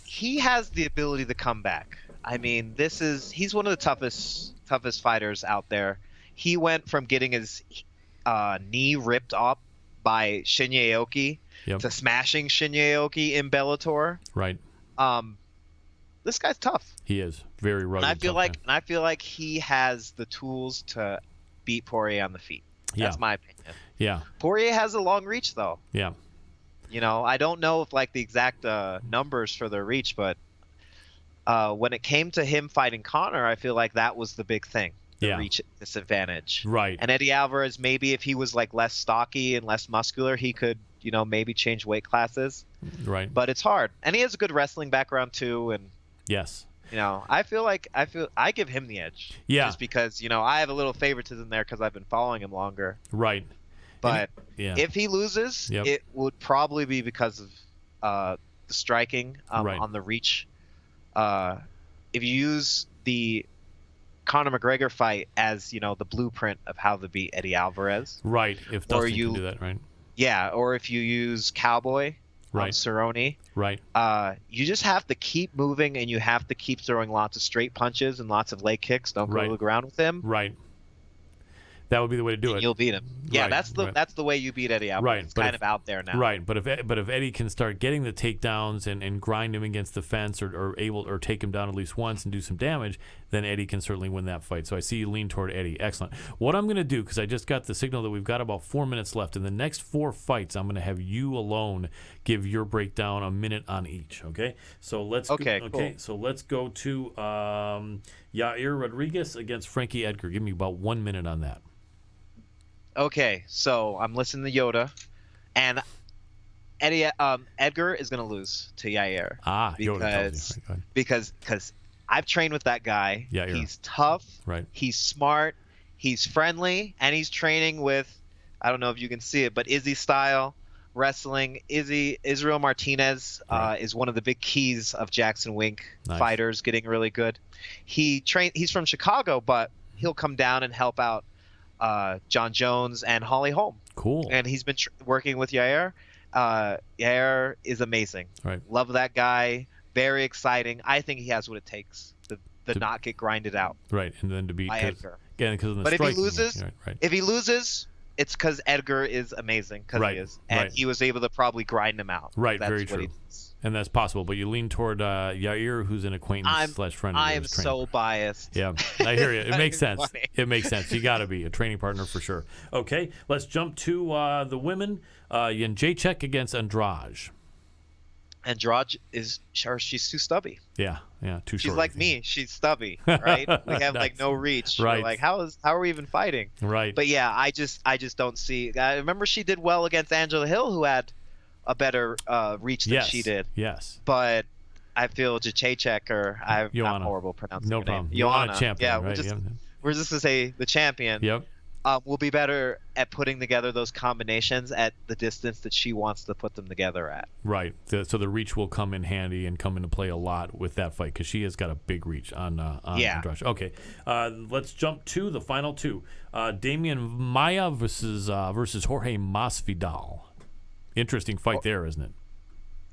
Speaker 3: he has the ability to come back. I mean, he's one of the toughest fighters out there. He went from getting his knee ripped up by Shinya Aoki to smashing Shinya Aoki in Bellator.
Speaker 1: Right.
Speaker 3: This guy's tough.
Speaker 1: He is very rugged.
Speaker 3: And I feel like he has the tools to beat Poirier on the feet. That's my opinion.
Speaker 1: Yeah.
Speaker 3: Poirier has a long reach though.
Speaker 1: Yeah.
Speaker 3: I don't know if the exact numbers for the reach, but when it came to him fighting Conor, I feel like that was the big thing. The reach disadvantage.
Speaker 1: Right.
Speaker 3: And Eddie Alvarez, maybe if he was less stocky and less muscular, he could, maybe change weight classes.
Speaker 1: Right.
Speaker 3: But it's hard. And he has a good wrestling background too. And
Speaker 1: yes.
Speaker 3: I give him the edge.
Speaker 1: Yeah.
Speaker 3: Just because, I have a little favoritism there because I've been following him longer.
Speaker 1: Right.
Speaker 3: But if he loses, it would probably be because of the striking on the reach. If you use the Conor McGregor fight as, the blueprint of how to beat Eddie Alvarez.
Speaker 1: Right. If Dustin can do that, right?
Speaker 3: Yeah. Or if you use Cowboy on Cerrone.
Speaker 1: Right.
Speaker 3: You just have to keep moving and you have to keep throwing lots of straight punches and lots of leg kicks. Don't go to the ground with him.
Speaker 1: Right. That would be the way to do it.
Speaker 3: You'll beat him. Yeah, that's the way you beat Eddie Alvarez.
Speaker 1: Right,
Speaker 3: it's kind of out there now.
Speaker 1: Right, but if Eddie can start getting the takedowns and grind him against the fence or take him down at least once and do some damage, then Eddie can certainly win that fight. So I see you lean toward Eddie. Excellent. What I'm going to do, because I just got the signal that we've got about 4 minutes left, in the next 4 fights, I'm going to have you alone give your breakdown, a minute on each. Okay. So let's
Speaker 3: cool.
Speaker 1: So let's go to Yair Rodriguez against Frankie Edgar. Give me about 1 minute on that.
Speaker 3: Okay, so I'm listening to Yoda, and Edgar is going to lose to Yair. Because I've trained with that guy.
Speaker 1: Yeah,
Speaker 3: he's tough.
Speaker 1: Right.
Speaker 3: He's smart. He's friendly, and he's training with, I don't know if you can see it, but Izzy style wrestling. Israel Martinez is one of the big keys of Jackson Wink fighters getting really good. He's from Chicago, but he'll come down and help out John Jones and Holly Holm.
Speaker 1: Cool.
Speaker 3: And he's been working with Yair. Yair is amazing.
Speaker 1: Right.
Speaker 3: Love that guy. Very exciting. I think he has what it takes to not get grinded out.
Speaker 1: Right, and then to beat
Speaker 3: Edgar.
Speaker 1: Again, because of the
Speaker 3: but
Speaker 1: striking.
Speaker 3: If he loses, it's because Edgar is amazing. Because he is, and he was able to probably grind him out.
Speaker 1: Right.
Speaker 3: That's
Speaker 1: very true. And that's possible, but you lean toward Yair, who's an acquaintance/friend.
Speaker 3: I am so biased.
Speaker 1: Yeah, I hear you. It makes sense.
Speaker 3: Funny.
Speaker 1: It makes sense. You got to be a training partner for sure. Okay, let's jump to the women. Jędrzejczyk against Andrade.
Speaker 3: Andrade she's too stubby.
Speaker 1: Yeah, too short.
Speaker 3: She's like me. She's stubby, right? We have no reach.
Speaker 1: Right.
Speaker 3: We're like, how are we even fighting?
Speaker 1: Right.
Speaker 3: But yeah, I just don't see. I remember she did well against Angela Hill, who had a better reach than she did.
Speaker 1: Yes.
Speaker 3: But I feel Jędrzejczyk, or I'm horrible pronouncing her
Speaker 1: problem.
Speaker 3: name.
Speaker 1: Joanna champion.
Speaker 3: Yeah,
Speaker 1: right?
Speaker 3: we're just to say the champion.
Speaker 1: Yep.
Speaker 3: Will be better at putting together those combinations at the distance that she wants to put them together at.
Speaker 1: Right. So the reach will come in handy and come into play a lot with that fight because she has got a big reach on Andrade. Okay. Let's jump to the final two. Damian Maia versus Jorge Masvidal. Interesting fight there, isn't it?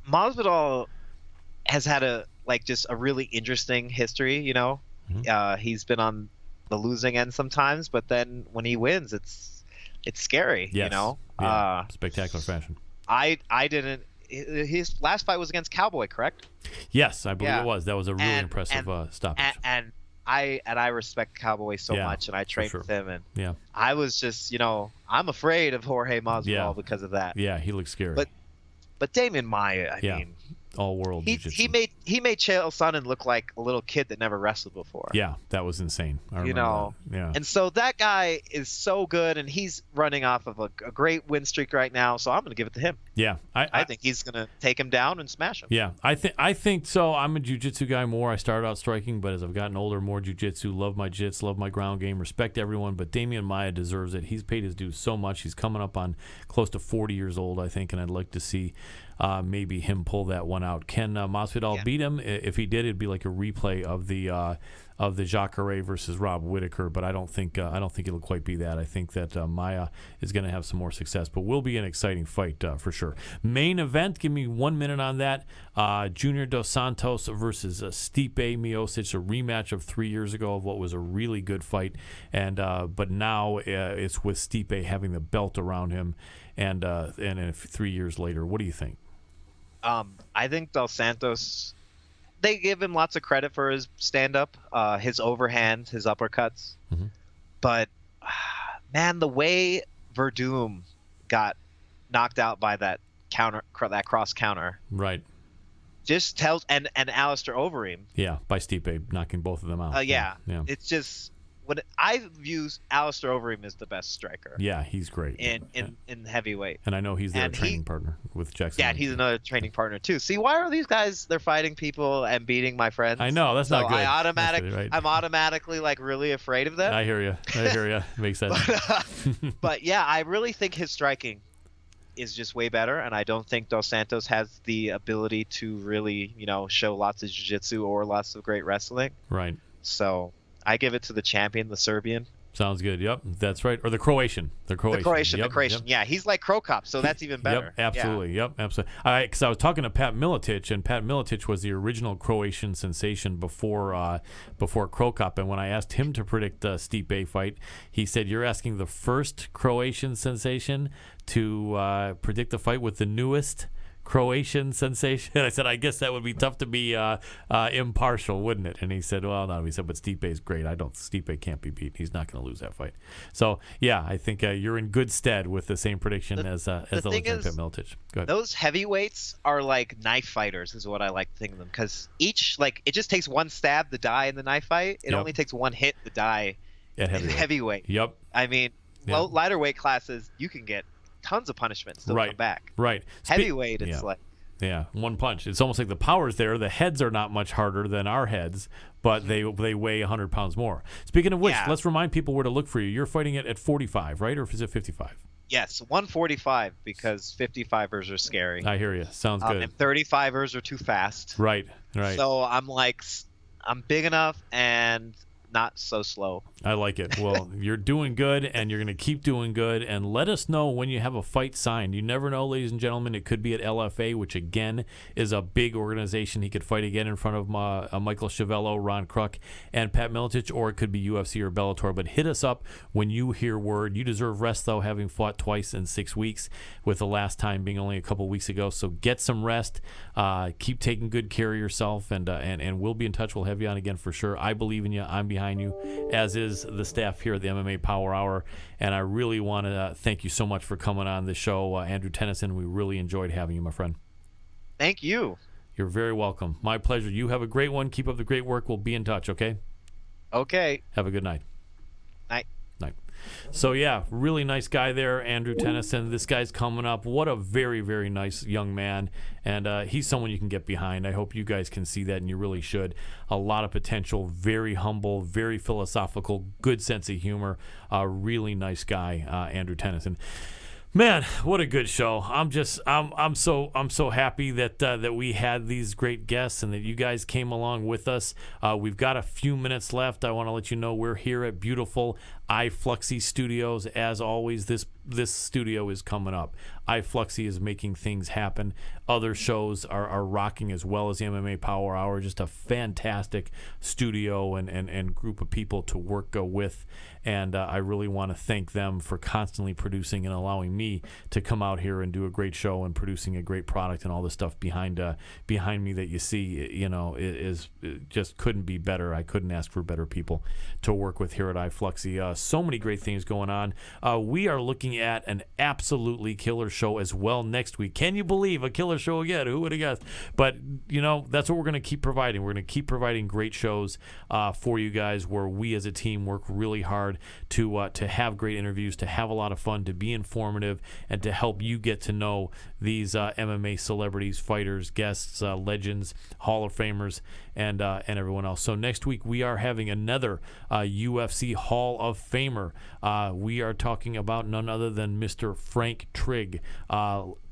Speaker 3: Masvidal has had just a really interesting history. Mm-hmm. He's been on the losing end sometimes, but then when he wins, it's scary.
Speaker 1: Yes. Yeah. Spectacular fashion.
Speaker 3: I didn't. His last fight was against Cowboy, correct?
Speaker 1: Yes, I believe it was. That was a really impressive stoppage.
Speaker 3: And I respect Cowboy so much, and I trained with him, and I was just I'm afraid of Jorge Masvidal because of that.
Speaker 1: Yeah, he looks scary.
Speaker 3: But Damian Maia, I mean,
Speaker 1: all world.
Speaker 3: He made he made Chael Sonnen look like a little kid that never wrestled before.
Speaker 1: Yeah, that was insane. I remember that. Yeah.
Speaker 3: And so that guy is so good, and he's running off of a great win streak right now. So I'm going to give it to him.
Speaker 1: Yeah,
Speaker 3: I think he's going to take him down and smash him.
Speaker 1: Yeah, I think so. I'm a jiu-jitsu guy more. I started out striking, but as I've gotten older, more jiu-jitsu. Love my jits, love my ground game, respect everyone. But Damian Maia deserves it. He's paid his dues so much. He's coming up on close to 40 years old, I think, and I'd like to see maybe him pull that one out. Can Masvidal beat him? If he did, it'd be like a replay of the Jacare versus Rob Whittaker, but I don't think it'll quite be that. I think that Maia is going to have some more success, but will be an exciting fight for sure. Main event, give me 1 minute on that. Junior Dos Santos versus Stipe Miocic, a rematch of 3 years ago of what was a really good fight, and but now it's with Stipe having the belt around him, and 3 years later, what do you think?
Speaker 3: I think Dos Santos, they give him lots of credit for his stand-up, his overhand, his uppercuts. Mm-hmm. But, man, the way Verdum got knocked out by that cross counter.
Speaker 1: Right.
Speaker 3: Just tells, and Alistair Overeem.
Speaker 1: Yeah, by Stipe knocking both of them out.
Speaker 3: Yeah. It's just, I view Alistair Overeem as the best striker.
Speaker 1: Yeah, he's great.
Speaker 3: In heavyweight.
Speaker 1: And I know he's their training partner with Jackson.
Speaker 3: Yeah, he's another training partner too. See, why are these guys, they're fighting people and beating my friends?
Speaker 1: I know, that's not good.
Speaker 3: I'm automatically like really afraid of them.
Speaker 1: I hear you. Makes sense.
Speaker 3: But yeah, I really think his striking is just way better, and I don't think Dos Santos has the ability to really, show lots of jiu-jitsu or lots of great wrestling.
Speaker 1: Right.
Speaker 3: So I give it to the champion, the Serbian.
Speaker 1: Sounds good. Yep, that's right. Or the Croatian. The Croatian.
Speaker 3: Yep. Yeah, he's like Crow Cop, so that's even better.
Speaker 1: Yep, absolutely. Yeah. Yep, absolutely. Because I was talking to Pat Miletic, and Pat Miletic was the original Croatian sensation before Crow Cop. And when I asked him to predict the Stipe fight, he said, "You're asking the first Croatian sensation to predict the fight with the newest Croatian sensation." I said, I guess that would be tough to be impartial, wouldn't it? And he said, well, no. He said, but Stipe's great. Stipe can't be beat. He's not going to lose that fight. So, yeah, I think you're in good stead with the same prediction as the legend Pat Miletic. Go ahead.
Speaker 3: Those heavyweights are like knife fighters is what I like to think of them, because each, it just takes one stab to die in the knife fight. It only takes one hit to die in heavyweight.
Speaker 1: Yep.
Speaker 3: I mean, lighter weight classes, you can get tons of punishment still come back.
Speaker 1: Right.
Speaker 3: Heavyweight, it's
Speaker 1: yeah, one punch. It's almost like the power's there. The heads are not much harder than our heads, but they weigh 100 pounds more. Speaking of which, let's remind people where to look for you. You're fighting it at 45, right? Or is it 55?
Speaker 3: Yes, 145, because 55ers are scary.
Speaker 1: I hear you. Sounds good.
Speaker 3: And 35ers are too fast.
Speaker 1: Right.
Speaker 3: So I'm big enough and not so slow.
Speaker 1: I like it. Well, you're doing good, and you're going to keep doing good. And let us know when you have a fight signed. You never know, ladies and gentlemen. It could be at LFA, which, again, is a big organization. He could fight again in front of Michael Chiavello, Ron Kruk, and Pat Miletic, or it could be UFC or Bellator. But hit us up when you hear word. You deserve rest, though, having fought twice in 6 weeks, with the last time being only a couple weeks ago. So get some rest. Keep taking good care of yourself, and we'll be in touch. We'll have you on again for sure. I believe in you. I'm behind you, as is the staff here at the MMA Power Hour, and I really want to thank you so much for coming on the show, Andrew Tenneson. We really enjoyed having you, my friend.
Speaker 3: Thank you.
Speaker 1: You're very welcome. My pleasure. You have a great one. Keep up the great work. We'll be in touch, okay?
Speaker 3: Okay.
Speaker 1: Have a good night.
Speaker 3: Night.
Speaker 1: So, yeah, really nice guy there, Andrew Tenneson. This guy's coming up. What a very, very nice young man. And he's someone you can get behind. I hope you guys can see that, and you really should. A lot of potential, very humble, very philosophical, good sense of humor. A really nice guy, Andrew Tenneson. Man, what a good show! I'm so happy that we had these great guests and that you guys came along with us. We've got a few minutes left. I want to let you know we're here at beautiful iFluxy Studios. As always, this studio is coming up. iFluxy is making things happen. Other shows are rocking as well as the MMA Power Hour. Just a fantastic studio and group of people to work with. And I really want to thank them for constantly producing and allowing me to come out here and do a great show and producing a great product, and all the stuff behind me that you see, it just couldn't be better. I couldn't ask for better people to work with here at iFluxy. So many great things going on. We are looking looking at an absolutely killer show as well next week. Can you believe a killer show again? Who would have guessed? But, that's what we're going to keep providing. We're going to keep providing great shows for you guys, where we as a team work really hard to have great interviews, to have a lot of fun, to be informative, and to help you get to know these MMA celebrities, fighters, guests, legends, Hall of Famers, and everyone else. So next week we are having another UFC Hall of Famer. We are talking about none other than Mr. Frank Trigg.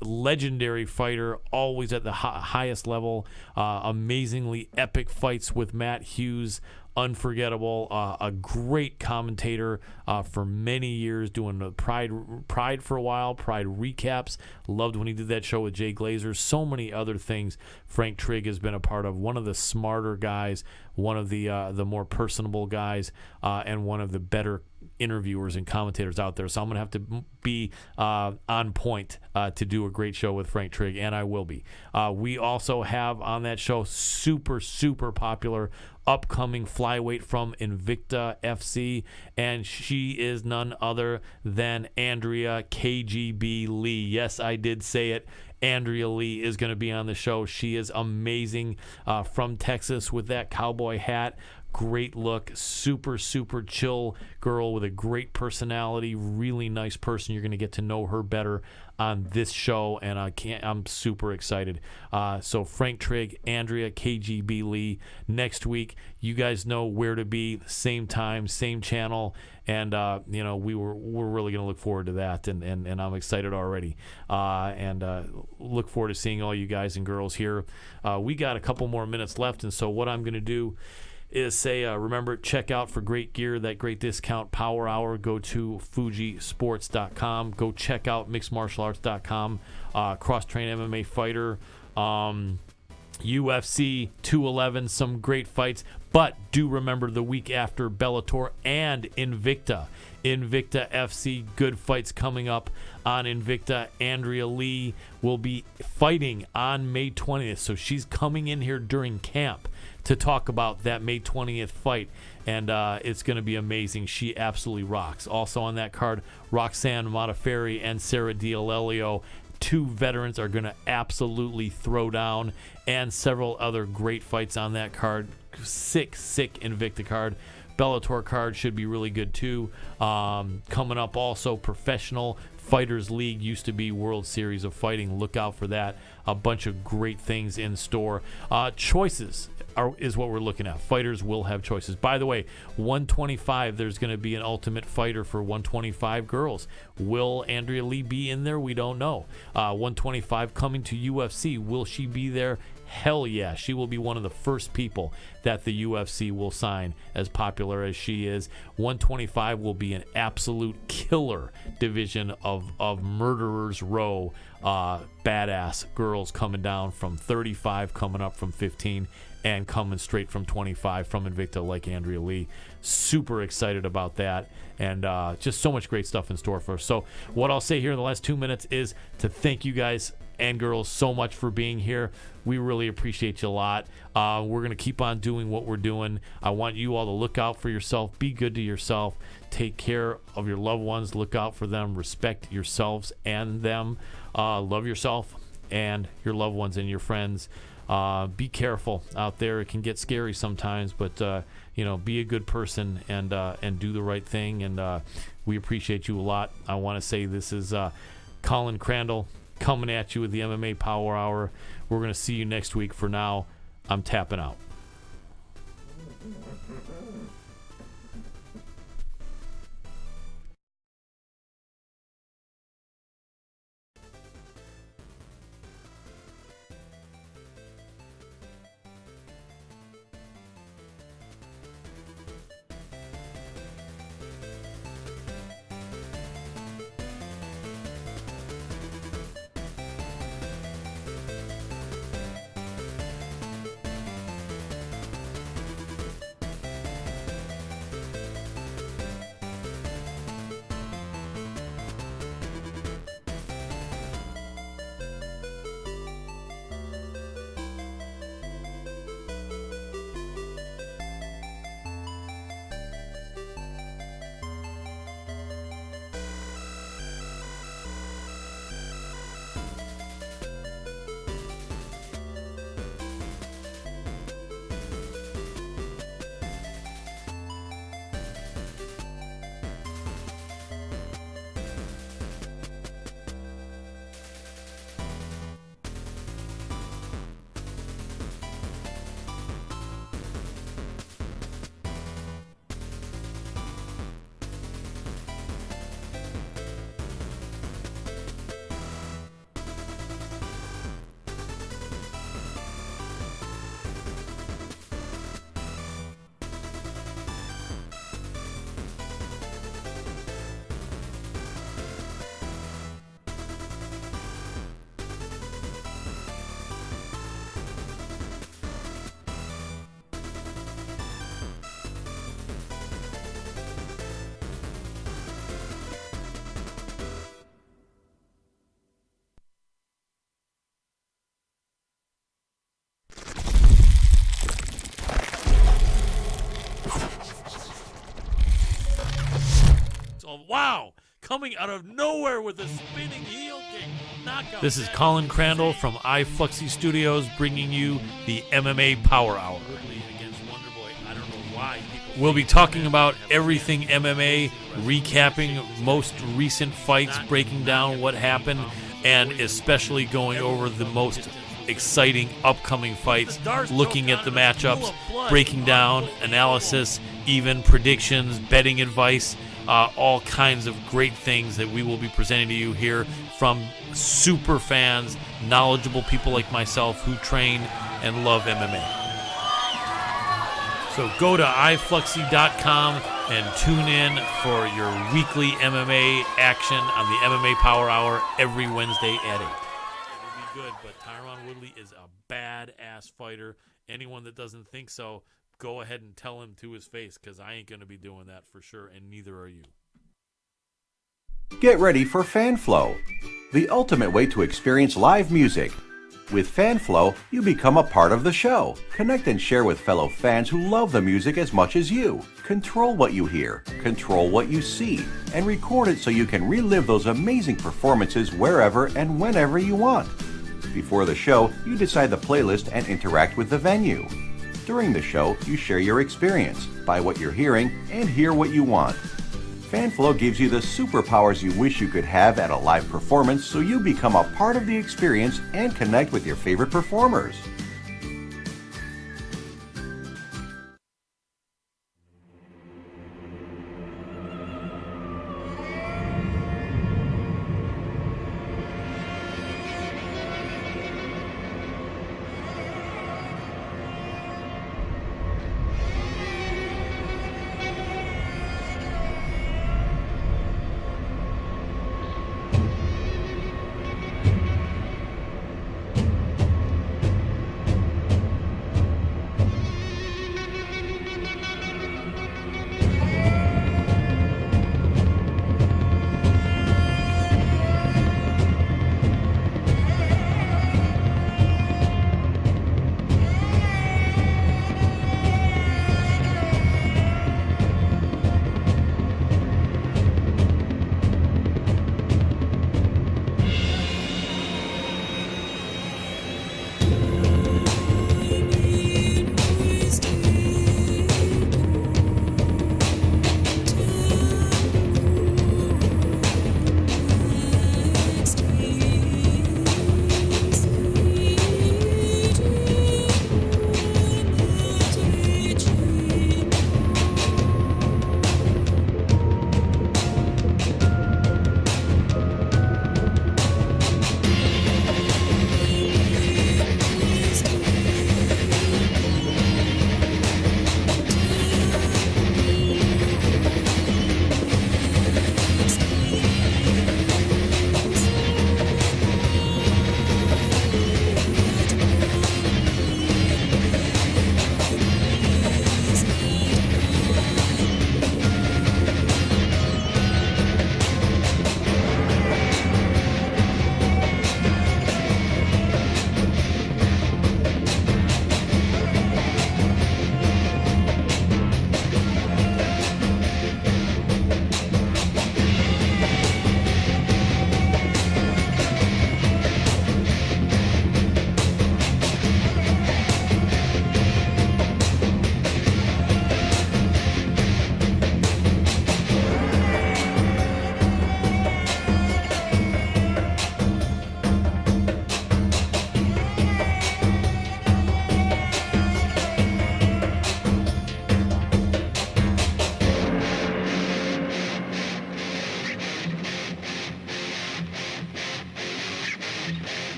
Speaker 1: Legendary fighter, always at the highest level, amazingly epic fights with Matt Hughes, unforgettable, a great commentator for many years, doing the Pride for a while, Pride recaps. Loved when he did that show with Jay Glazer. So many other things Frank Trigg has been a part of. One of the smarter guys, one of the more personable guys, and one of the better interviewers and commentators out there. So I'm going to have to be on point to do a great show with Frank Trigg, and I will be. We also have on that show super, super popular upcoming flyweight from Invicta FC, and she is none other than Andrea KGB Lee. Yes, I did say it. Andrea Lee is going to be on the show. She is amazing, from Texas with that cowboy hat. Great look, super, super chill girl with a great personality, really nice person. You're going to get to know her better on this show, and I'm super excited. So Frank Trigg, Andrea KGB Lee, next week. You guys know where to be, same time, same channel, and we're really going to look forward to that, and I'm excited already, and look forward to seeing all you guys and girls here. We got a couple more minutes left, and so what I'm going to do is say, remember, check out for great gear, that great discount Power Hour. Go to fujisports.com. Go check out mixedmartialarts.com. Cross-train MMA fighter. UFC 211, some great fights. But do remember the week after Bellator and Invicta. Invicta FC, good fights coming up on Invicta. Andrea Lee will be fighting on May 20th. So she's coming in here during camp to talk about that May 20th fight, and it's going to be amazing. She absolutely rocks. Also on that card, Roxanne Modafferi and Sarah D'Alelio. Two veterans are going to absolutely throw down, and several other great fights on that card. Sick Invicta card. Bellator card should be really good too. Coming up also, Professional Fighters League, used to be World Series of Fighting. Look out for that. A bunch of great things in store. Choices is what we're looking at. Fighters will have choices. By the way, 125, there's going to be an Ultimate Fighter for 125 girls. Will Andrea Lee be in there? We don't know. 125 coming to UFC. Will she be there? Hell yeah. She will be one of the first people that the UFC will sign, as popular as she is. 125 will be an absolute killer division of murderers row. Badass girls coming down from 35, coming up from 15, and coming straight from 25 from Invicta, like Andrea Lee. Super excited about that, and just so much great stuff in store for us. So what I'll say here in the last 2 minutes is to thank you guys and girls so much for being here. We really appreciate you a lot. We're going to keep on doing what we're doing. I want you all to look out for yourself. Be good to yourself. Take care of your loved ones. Look out for them. Respect yourselves and them. Love yourself and your loved ones and your friends. Be careful out there. It can get scary sometimes, but be a good person and do the right thing. And we appreciate you a lot. I want to say this is Colin Crandall coming at you with the MMA Power Hour. We're going to see you next week. For now, I'm tapping out. Wow! Coming out of nowhere with a spinning heel kick. Knockout. This is Colin Crandall from iFluxy Studios bringing you the MMA Power Hour. We'll be talking about everything MMA, recapping most recent fights, breaking down what happened, and especially going over the most exciting upcoming fights, looking at the matchups, breaking down analysis, even predictions, betting advice, all kinds of great things that we will be presenting to you here from super fans, knowledgeable people like myself who train and love MMA. So go to iFluxy.com and tune in for your weekly MMA action on the MMA Power Hour every Wednesday at 8. It will be good, but Tyron Woodley is a badass fighter. Anyone that doesn't think so, go ahead and tell him to his face, because I ain't going to be doing that for sure, and neither are you.
Speaker 4: Get ready for FanFlow, the ultimate way to experience live music. With FanFlow, you become a part of the show. Connect and share with fellow fans who love the music as much as you. Control what you hear, control what you see, and record it so you can relive those amazing performances wherever and whenever you want. Before the show, you decide the playlist and interact with the venue. During the show, you share your experience, buy what you're hearing, and hear what you want. FanFlow gives you the superpowers you wish you could have at a live performance so you become a part of the experience and connect with your favorite performers.